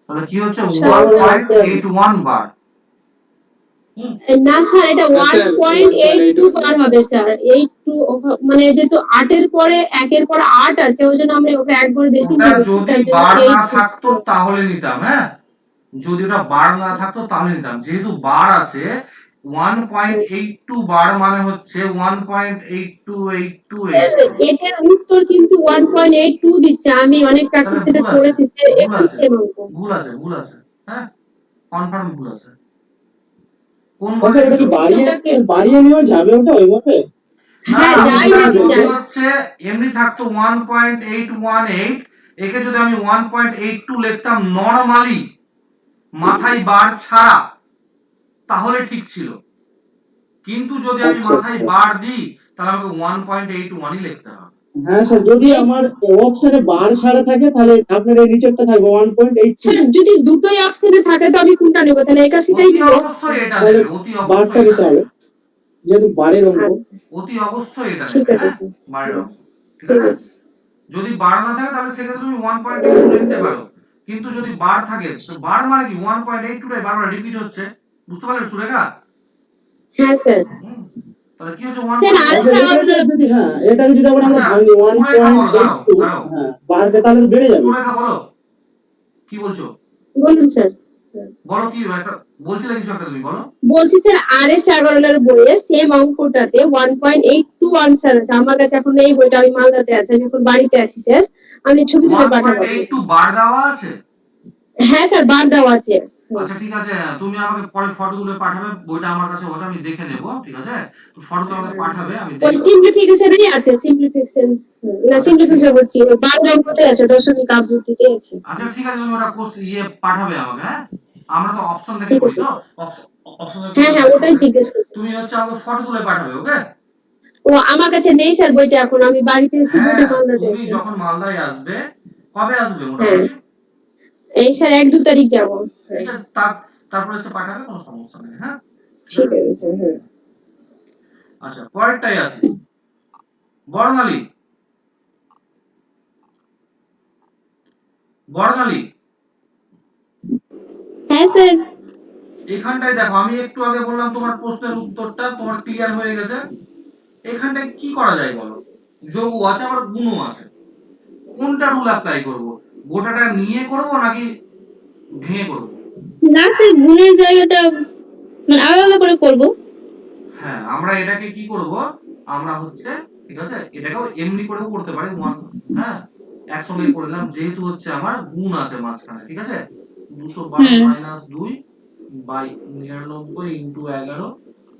তাহলে কি হচ্ছে স্যার, 1.81 বার। না স্যার, এটা স্যার, 1.82 বার হবে স্যার। 82 মানে যেহেতু 8 এর পরে 1 এর পর 8 আছে, ওই জন্য আমরা ওকে একবার বেশি ওটা নিয়েছি, যদি তাই জন্য বার না 82 থাকতো তাহলে নিতাম, হ্যাঁ, যদি ওটা বার না থাকতো তাহলে নিতাম। যেহেতু বার আছে 1.82 বার মানে হচ্ছে স্যার, 1.828282। এটার উত্তর কিন্তু 1.82 দিচ্ছে। আমি অনেক তাহলে প্র্যাকটিস সেটা ভুল আছে, করেছি স্যার, ভুল একই আছে, সেম অঙ্ক। ভুল আছে, ভুল আছে, হ্যাঁ, কনফার্ম ভুল আছে। কোন স্যার বইটা ওটা ছিল? কি বাড়িয়ে ওটাকে বাড়িয়ে নেওয়া যাবে ওটা ওইভাবে? না, হ্যাঁ, যাই ওটা না যদি যাই। হচ্ছে এমনি থাকতো 1.818, একে যদি আমি 1.82 লিখতাম নরমালি, মাথায় বার ছাড়া, তাহলে ঠিক ছিল। কিন্তু যদি আমি আচ্ছা মাথায় আচ্ছা। বার দিই তাহলে আমাকে 1.81ই লিখতে হবে। হ্যাঁ স্যার যদি আমার অপশনে বার ছাড়া থাকে তাহলে আপনার এই নিচেরটা থাকবে 1.82। স্যার, যদি দুটোই অপশনে থাকে তো আমি কোনটা নেবো? তাহলে একাশিটাই অতি নেবো। অবশ্যই এটা তাহলে নেবে, অতি অবশ্যই বারটা এটা নিতে নেবে, হবে যেহেতু বারের অঙ্ক। আচ্ছা, অতি অবশ্যই এটা ঠিক নেবে, আছে হ্যাঁ, স্যার। বারের অঙ্ক, ঠিক ঠিক আছে। আছে। যদি বার না থাকে তাহলে সেক্ষেত্রে তুমি 1.82 লিখতে পারো, কিন্তু যদি বার থাকে তো বার মানে কি 1.82 টাই বারবার রিপিট হচ্ছে, বুঝতে পারলে সুরেখা? হ্যাঁ স্যার। হুম, তাহলে কি হচ্ছে স্যার, আরে 1.82। স্যার, এটা যদি হ্যাঁ এটাকে যদি আবার আমরা আচ্ছা, ভাঙি সুরেখা বলো, দাঁড়াও 1.82, দাঁড়াও, হ্যাঁ বাড়বে তাহলে তো বেড়ে যাবে। সুরেখা বলো কি বলছো, বলুন স্যার। বলো কি একটা বলছিলে, কিছু একটা তুমি বলো। বলছি স্যার, RS 11 বইয়ে সেম অঙ্কটাতে 1.82 আনসার আছে। আমার কাছে এখন এই বইটা, আমি মালদাতে আছি, আমি এখন বাড়িতে আছি স্যার, আমি ছবি তুলে পাঠাবো আপনাকে। 1.82 বার দেওয়া আছে? হ্যাঁ স্যার, বার দেওয়া আছে। হুম। আচ্ছা ঠিক আছে, তুমি আমাকে পরে ফটো তুলে পাঠাবে, বইটা আমার কাছে আছে, আমি দেখে নেব, ঠিক আছে, তো ফটো তো আমাকে পাঠাবে, আমি ওই দেখবো। সিম্পলিফিকেশনই আছে, সিম্পলিফিকেশন। না, আচ্ছা ঠিক, সিম্পলিফিকেশন বলছি, ওই বার অঙ্কতে আছে, দশমিক আবৃত্তিতে আছে। আচ্ছা ঠিক আছে, তুমি ওটা পাঠাবে আমাকে, হ্যাঁ, আমরা তো অপশন দেখে ঠিক করি আছে। তো, অপশনের হ্যাঁ কোশ্চেন হ্যাঁ, দেখে ওটাই করি। জিজ্ঞেস করছি। তুমি হচ্ছে আমাকে ফটো তুলে পাঠাবে, ওকে। ও, আমার কাছে নেই স্যার বইটা, এখন আমি বাড়িতে আছি, বইটা হ্যাঁ, মালদাতে তুমি আছে। যখন মালদায় আসবে, কবে আসবে হ্যাঁ, মোটামুটি? এই স্যার 1-2 তারিখ যাবো। ঠিক হ্যাঁ, আছে, তারপরে এসে পাঠাবে, কোনো সমস্যা নেই, হ্যাঁ, ঠিক ঠিক আছে। আছে স্যার। হ্যাঁ আচ্ছা পরেরটাই আসি, বর্ণালী, বর্ণালী, হ্যাঁ স্যার। এখানটায় দেখো, আমি একটু আগে বললাম তোমার প্রশ্নের উত্তরটা তোমার ক্লিয়ার হয়ে গেছে। এখানটায় কি করা যায় বলো, যোগ আছে আবার গুণও আছে, কোনটা রুল অ্যাপ্লাই করব, গোটাটা নিয়ে করব নাকি ভেঙে করব? না স্যার, গুণের জায়গাটা মানে আলাদা আলাদা করে করব। হ্যাঁ, আমরা এটাকে কি করব, আমরা হচ্ছে, ঠিক আছে, এটাকেও এমনি করেও করতে পারি, ওয়ান, হ্যাঁ, একসঙ্গে করে নিলাম, যেহেতু হচ্ছে আমার গুণ আছে মাঝখানে, ঠিক আছে, 212 হুম মাইনাস 2 বাই 99 ইন্টু 11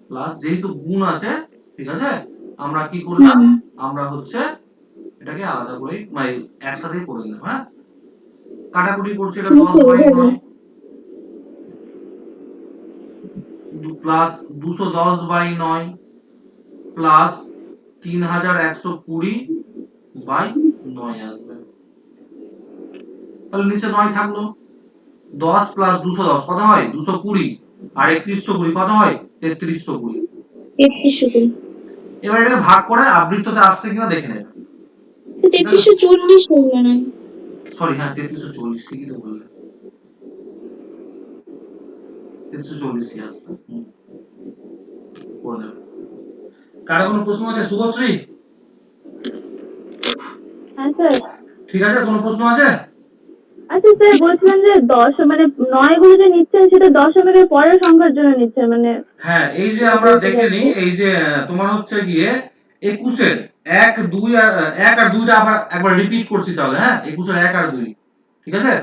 প্লাস, যেহেতু গুণ আছে, ঠিক আছে, আমরা কি করলাম, হুম আমরা হচ্ছে এটাকে আলাদা করে মানে একসাথে করে নিলাম, হ্যাঁ, কাটাকুটি করছি, এটা 10/9 প্লাস 210/9 প্লাস 3120/9 আসবে। তাহলে নিচে 9 থাকলো, 10 প্লাস 210 কত হয় 220, আর 3120 কত হয় 3320। 3320। এবার এটাকে ভাগ করে আবৃত্ততে আসছে কিনা দেখে নেবে। 3340 হলো না। সরি, হ্যাঁ 3340, ঠিকই তো বললে, 3340 আসছে। করে নেবে। কারো কোনো প্রশ্ন আছে? শুভশ্রী, হ্যাঁ স্যার। ঠিক আছে, কোনো প্রশ্ন আছে? আচ্ছা স্যার, বলছিলাম যে 10 মানে 9 গুলো যে নিচ্ছেন সেটা দশমিকের পরের সংখ্যার জন্য নিচ্ছেন, মানে হ্যাঁ, এই যে আমরা দেখে নিই, এই যে তোমার হচ্ছে গিয়ে 21-এর 1 2 আর 1 আর 2টা আবার একবার রিপিট করছি তাহলে, হ্যাঁ 21-এর 1 আর 2, ঠিক আছে,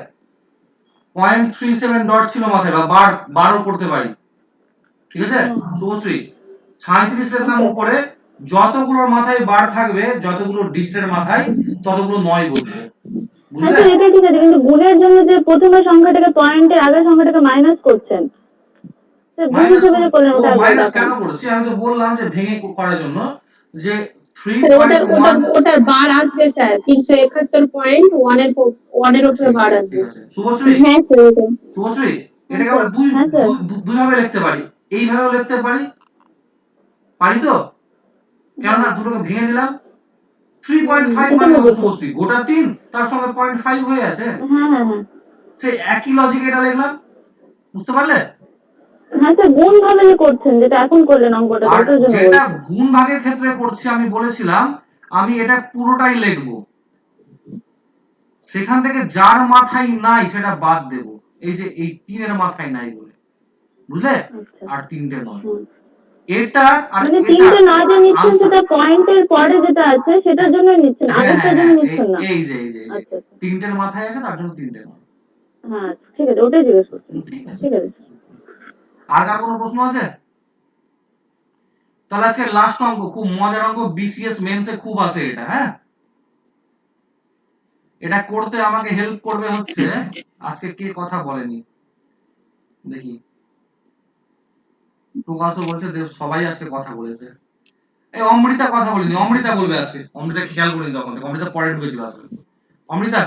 0.37 ডট ছিল মাথায়, বা বার বারও করতে পারি, ঠিক আছে শুভশ্রী। 37 লিখলাম উপরে, যতগুলোর মাথায় বার থাকবে, যতগুলো ডিজিটের মাথায়, ততগুলো 9 বলবো, হ্যাঁ বুঝলে? স্যার, এটা ঠিক আছে, কিন্তু গুণের জন্য যে প্রথমে সংখ্যাটাকে পয়েন্টের আগের সংখ্যাটাকে মাইনাস করছেন, স্যার গুণ মাইনাস, হিসেবে যে করলেন ও ওটা আলাদা মাইনাস ব্যাপার। কেন করেছি? আমি তো বললাম যে ভেঙে করার জন্য, যে স্যার ওটার 3.1। ওটার বার আসবে স্যার 371.1 এর উপরে বার ঠিক আসবে। আছে শুভশ্রী, হ্যাঁ স্যার, ওটা। শুভশ্রী, হ্যাঁ এটাকে স্যার। আমরা দুই হ্যাঁ স্যার। দুই ভাবে লিখতে পারি, এইভাবেও লিখতে পারি, পারি তো? কেননা দুটোকে ভেঙে দিলাম, 3.5 এটা মানে আমি কত বুঝছি। শুভশ্রী? গোটা 3, তার সঙ্গে 0.5 হয়ে আছে, হ্যাঁ হ্যাঁ হ্যাঁ। সেই একই লজিকে এটা লিখলাম, বুঝতে পারলে? হ্যাঁ স্যার, গুণ ভাবে যে করছেন যেটা এখন করলেন অঙ্কটা, আর ওটার জন্য যেটা বলছি। গুণ ভাগের ক্ষেত্রে করছি, আমি বলেছিলাম আমি এটা পুরোটাই লিখবো, সেখান থেকে যার মাথায় নাই সেটা বাদ দেব, এই যে এই 3-এর মাথায় নাই বলে, বুঝলে? আচ্ছা। আর 3টে নয়, হুম। এটা আর মানে এটা 3টে নয় যে নিচ্ছেন আনসার। সেটা পয়েন্টের পরে যেটা আছে সেটার জন্য নিচ্ছেন, হ্যাঁ হ্যাঁ আগেরটার জন্য হ্যাঁ, নিচ্ছেন না। এই যে আচ্ছা আচ্ছা। 3টের মাথায় আছে, তার জন্য 3টে নয়। হ্যাঁ ঠিক আছে, ওটাই জিজ্ঞেস করছেন। ঠিক আছে। ঠিক আছে। আর কার কোনো প্রশ্ন আছে? তাহলে আজকে লাস্ট অঙ্ক, খুব মজার অঙ্ক, বিসিএস মেন্সে খুব আসে এটা, হ্যাঁ এটা করতে আমাকে হেল্প করবে হচ্ছে, আজকে কে কথা বলেনি দেখি, প্রকাশও বলছে, সবাই আজকে কথা বলেছে, এই অমৃতা কথা বলেনি, অমৃতা বলবে আজকে, অমৃতা খেয়াল করিনি তখন থেকে, অমৃতা পরে ঢুকেছিল আসলে। অমৃতা,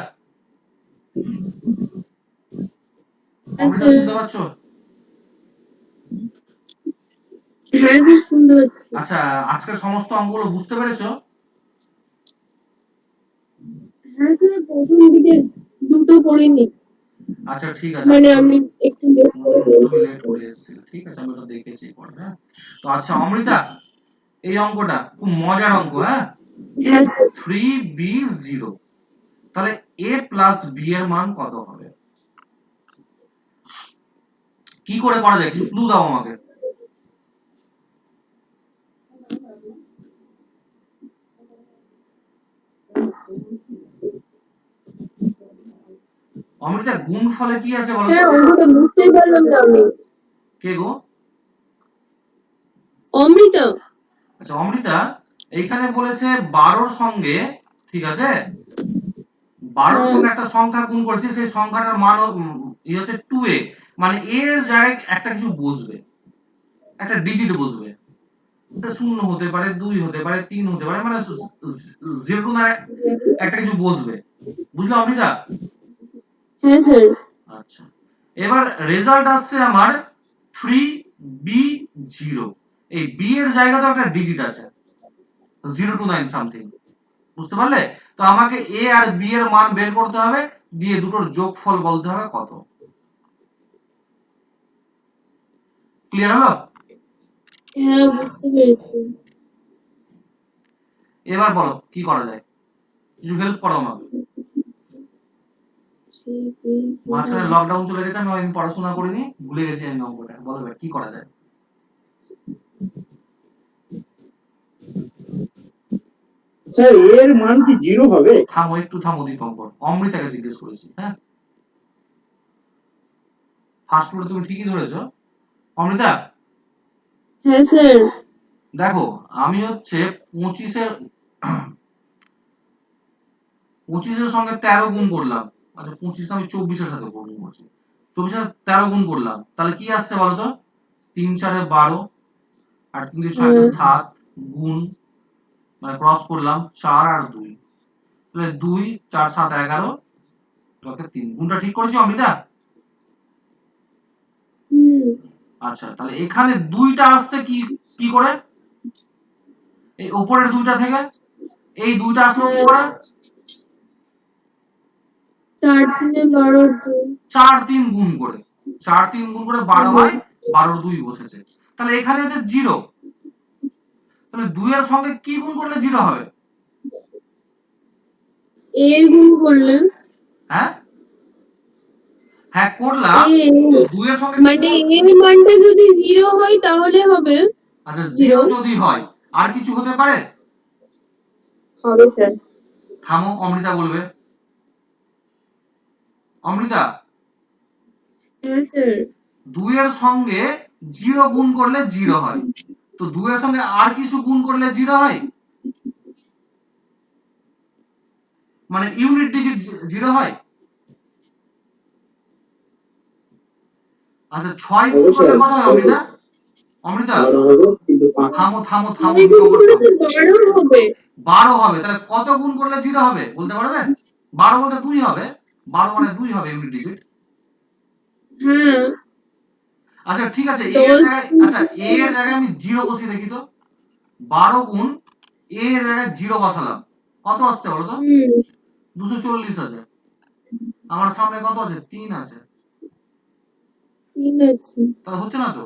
অমৃতা শুনতে পাচ্ছ? হ্যাঁ হ্যাঁ, শুনতে পাচ্ছি। আচ্ছা, আজকের সমস্ত অঙ্কগুলো বুঝতে পেরেছো? হ্যাঁ স্যার, প্রথম দিকে দুটো পড়িনি, আচ্ছা ঠিক আছে, মানে আমি একটু লেট করে তুমি বলতে লেট করে এসেছিলে, ঠিক আছে, আমি ওটা দেখেছি পরে, হ্যাঁ। তো আচ্ছা অমৃতা, এই অঙ্কটা খুব মজার অঙ্ক, হ্যাঁ, হ্যাঁ স্যার। 3b0, তাহলে a প্লাস b এর মান কত হবে? কি করে করা যায়, কিছু ক্লু দাও আমাকে। অমৃতা, গুণ ফলে কি আছে বলো তো? অঙ্কটা বুঝতেই পারলাম না আমি। কে গো? অমৃতা। আচ্ছা অমৃতা, এইখানে বলেছে 12-র সঙ্গে, ঠিক আছে, 12-র সঙ্গে একটা সংখ্যা গুণ করেছে, সেই সংখ্যাটার মান হচ্ছে 2a, মানে এর জায়গায় একটা কিছু বসবে, একটা ডিজিট বসবে, এটা 0 হতে পারে, 2 হতে পারে, 3 হতে পারে, মানে 0 টু 9 একটা কিছু বসবে, বুঝলে অমৃতা? হ্যাঁ স্যার। আচ্ছা, এবার রেজাল্ট আসছে আমার 3b0, এই b এর জায়গাতে একটা ডিজিট আছে, 0 টু 9 সামথিং, বুঝতে পারলে? তো আমাকে a আর b এর মান বের করতে হবে, দিয়ে দুটোর যোগফল বলতে হবে কত। ক্লিয়ার হলো? হ্যাঁ বুঝতে পেরেছি। এবার বলো কি করা যায়, কিছু হেল্প করো আমাকে। মাঝখানে লকডাউন চলে গেছে, আমি পড়াশোনা করিনি, ভুলে গেছি আমি অঙ্কটা, বলো এবার কি করা যায়। স্যার এর মান কি 0 হবে? থামো একটু, থামো দীপঙ্কর, অমৃতাকে জিজ্ঞেস করেছি, হ্যাঁ ফার্স্ট ফ্লোরে তুমি ঠিকই ধরেছো। অমৃতা হ্যাঁ স্যার। দেখো, আমি হচ্ছে 25-এর 25-এর সঙ্গে 13 গুণ করলাম, আচ্ছা 25 আমি 24-এর সাথে গুণ করছি, 24-এর সাথে 13 গুণ করলাম, তাহলে কি আসছে বলতো? 3 4 12, আর 3 6 7, গুণ মানে ক্রস করলাম 4 আর 2, তাহলে 2 4 7 11, তোকে 3, গুণটা ঠিক করেছি অমৃতা? আচ্ছা, তাহলে এখানে 2টা আসছে কি কি করে? এই উপরের দুইটা থেকে এই দুইটা আসলো কি করে? 4 3 12 2 4 3 গুণ করে, 4 3 গুণ করে 12 হয়, 12 2 বসেছে। তাহলে এখানে হচ্ছে 0, তাহলে 2 এর সঙ্গে কি গুণ করলে 0 হবে? এর গুণ করলে হ্যাঁ হ্যাঁ করলাম, এ তো 2 এর সঙ্গে কি মানে গুণ- এর মানটা যদি 0 হয় তাহলে হবে আচ্ছা 0 0 যদি হয় আর কিছু হতে পারে? হবে স্যার। থামো, অমৃতা বলবে। অমৃতা, হ্যাঁ স্যার। 2 এর সঙ্গে 0 গুণ করলে 0 হয়, তো 2 এর সঙ্গে আর কিছু গুণ করলে 0 হয়, মানে ইউনিট ডিজিট 0 হয়। আচ্ছা 6 গুণ করলে কত হয় অমৃতা? অমৃতা, কিন্তু থামো থামো থামো, 2 দুটো গুণ করে করলে তো থামো। 12 হবে। 12 হবে, তাহলে কত গুণ করলে 0 হবে বলতে পারবেন? 12 বলতে 2 হবে, 12 মানে 2 হবে ইউনিট ডিজিট। হ্যাঁ আচ্ছা ঠিক আছে, এ এর 10 জায়গায়, আচ্ছা এ এর জায়গায় আমি 0 বসিয়ে দেখি তো। 12 গুণ এ এর জায়গায় 0 বসালাম, কত আসছে বলো তো? 240 আছে। আমার সামনে কত আছে? 3 আছে, 3 আছে। তাহলে হচ্ছে না তো?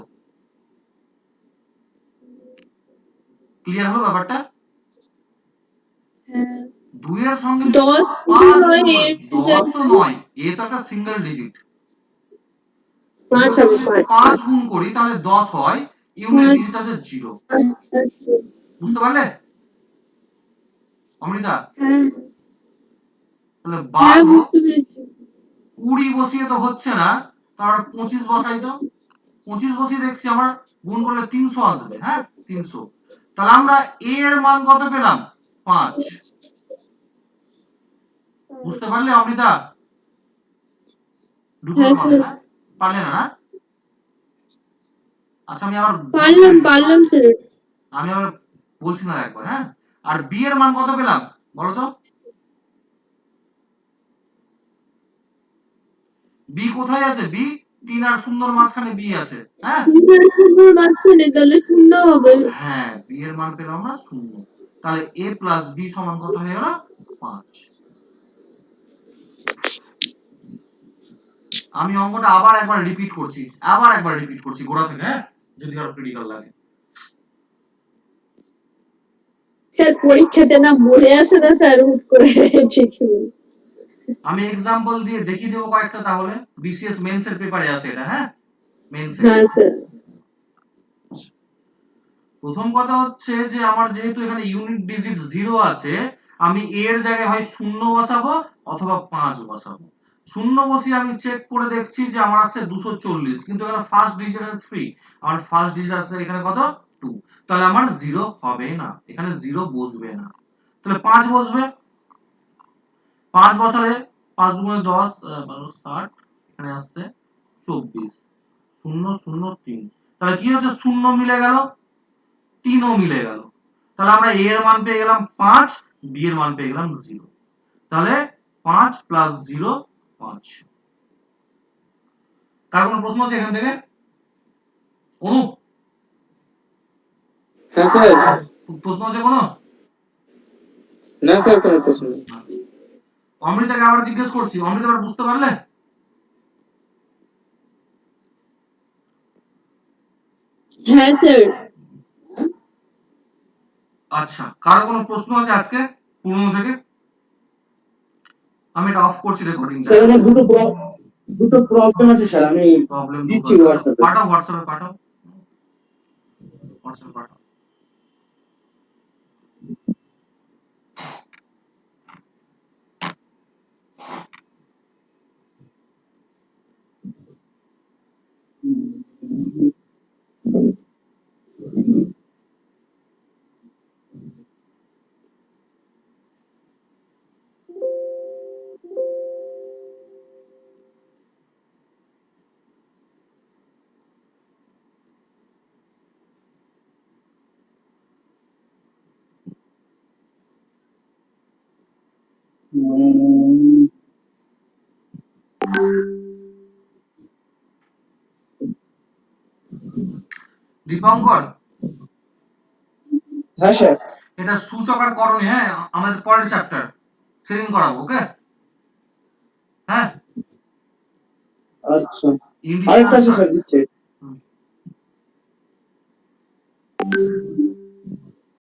ক্লিয়ার হলো ব্যাপারটা? হ্যাঁ 2 এর সঙ্গে 10 5 হয় গুণ করে, এর 10 তো নয়, এ তো একটা সিঙ্গেল ডিজিট। 5 হবে 5 5 5 গুণ করি তাহলে 10 হয়, ইউনিট ডিজিট আছে 0। আচ্ছা। বুঝতে পারলে অমৃতা? হ্যাঁ তাহলে হ্যাঁ 12, বুঝতে পেরেছি। 20 বসিয়ে তো হচ্ছে না, তাহলে 25 বসাই তো। 25 বসিয়ে দেখছি আমরা গুণ করলে 300 আসবে, হ্যাঁ 300। তাহলে আমরা এ এর মান কত পেলাম? 5। বুঝতে পারলে অমৃতা? দুটোর হ্যাঁ পারলে স্যার না? পারলে না না? আচ্ছা আমি আবার পারলাম স্যার। আমি আবার বলছি না একবার, হ্যাঁ। আর বি এর মান কত পেলাম বলো তো? বি কোথায় আছে? বি 3 আর 0 এর মাঝখানে বি আছে, হ্যাঁ। 3 আর 0 মাঝখানে তাহলে 0 হবে। হ্যাঁ বি এর মান পেলাম আমরা 0, তাহলে এ প্লাস বি সমান কত হয়ে গেল? 5। আমি অঙ্কটা আবার একবার রিপিট করছি গোড়া থেকে, হ্যাঁ, যদি আরো ক্রিটিক্যাল লাগে। স্যার পরীক্ষাতে না মনে আসে না স্যার হুট করে ঠিকই বলে। আমি এক্সাম্পল দিয়ে দেখিয়ে দেবো কয়েকটা, তাহলে বিসিএস মেন্স এর পেপারে আছে এটা, হ্যাঁ মেন্স এর। হ্যাঁ স্যার। প্রথম কথা হচ্ছে যে আমার যেহেতু এখানে ইউনিট ডিজিট 0 আছে, আমি এ এর জায়গায় হয় 0 বসাবো অথবা 5 বসাবো। 0 বসিয়ে আমি চেক করে দেখছি যে আমার আছে 240, কিন্তু এখানে ফার্স্ট ডিজিট আছে 3, আমার ফার্স্ট ডিজিট আছে এখানে কত? 2, তাহলে আমার 0 হবে না, এখানে 0 বসবে না। তাহলে 5 বসবে, 5 বসালে 5 গুণে 10, 12 60, এখানে আসছে 24, 0 0 3, তাহলে কি হচ্ছে? 0 মিলে গেল, 3ও মিলে গেল, তাহলে আমরা a এর মান পেয়ে গেলাম 5, b এর মান পেয়ে গেলাম 0। তাহলে 5 প্লাস 0 5। কার কোনো প্রশ্ন আছে এখান থেকে? অনুপ, হ্যাঁ স্যার। প্রশ্ন আছে কোনো? না স্যার কোনো প্রশ্ন নেই। অমৃতাকে আবার জিজ্ঞেস করছি, অমৃতা আবার বুঝতে পারলে? হ্যাঁ স্যার। আচ্ছা কারো কোনো প্রশ্ন আছে আজকে পুরনো থেকে? আমি এটা অফ করছি রেকর্ডিংটা। স্যার আমার দুটো প্রবলেম আছে স্যার, আমি প্রবলেম দিচ্ছি হোয়াটসঅ্যাপে। পাঠাও, হোয়াটসঅ্যাপে পাঠাও, হোয়াটসঅ্যাপে পাঠাও। দীপঙ্কর, হ্যাঁ স্যার। এটা সূচক আর করণী, হ্যাঁ আমাদের পরের চ্যাপ্টার সেদিন করাবো, ওকে? হ্যাঁ, আচ্ছা ইন্ডিসিশন আরেকটা আছে স্যার দিচ্ছে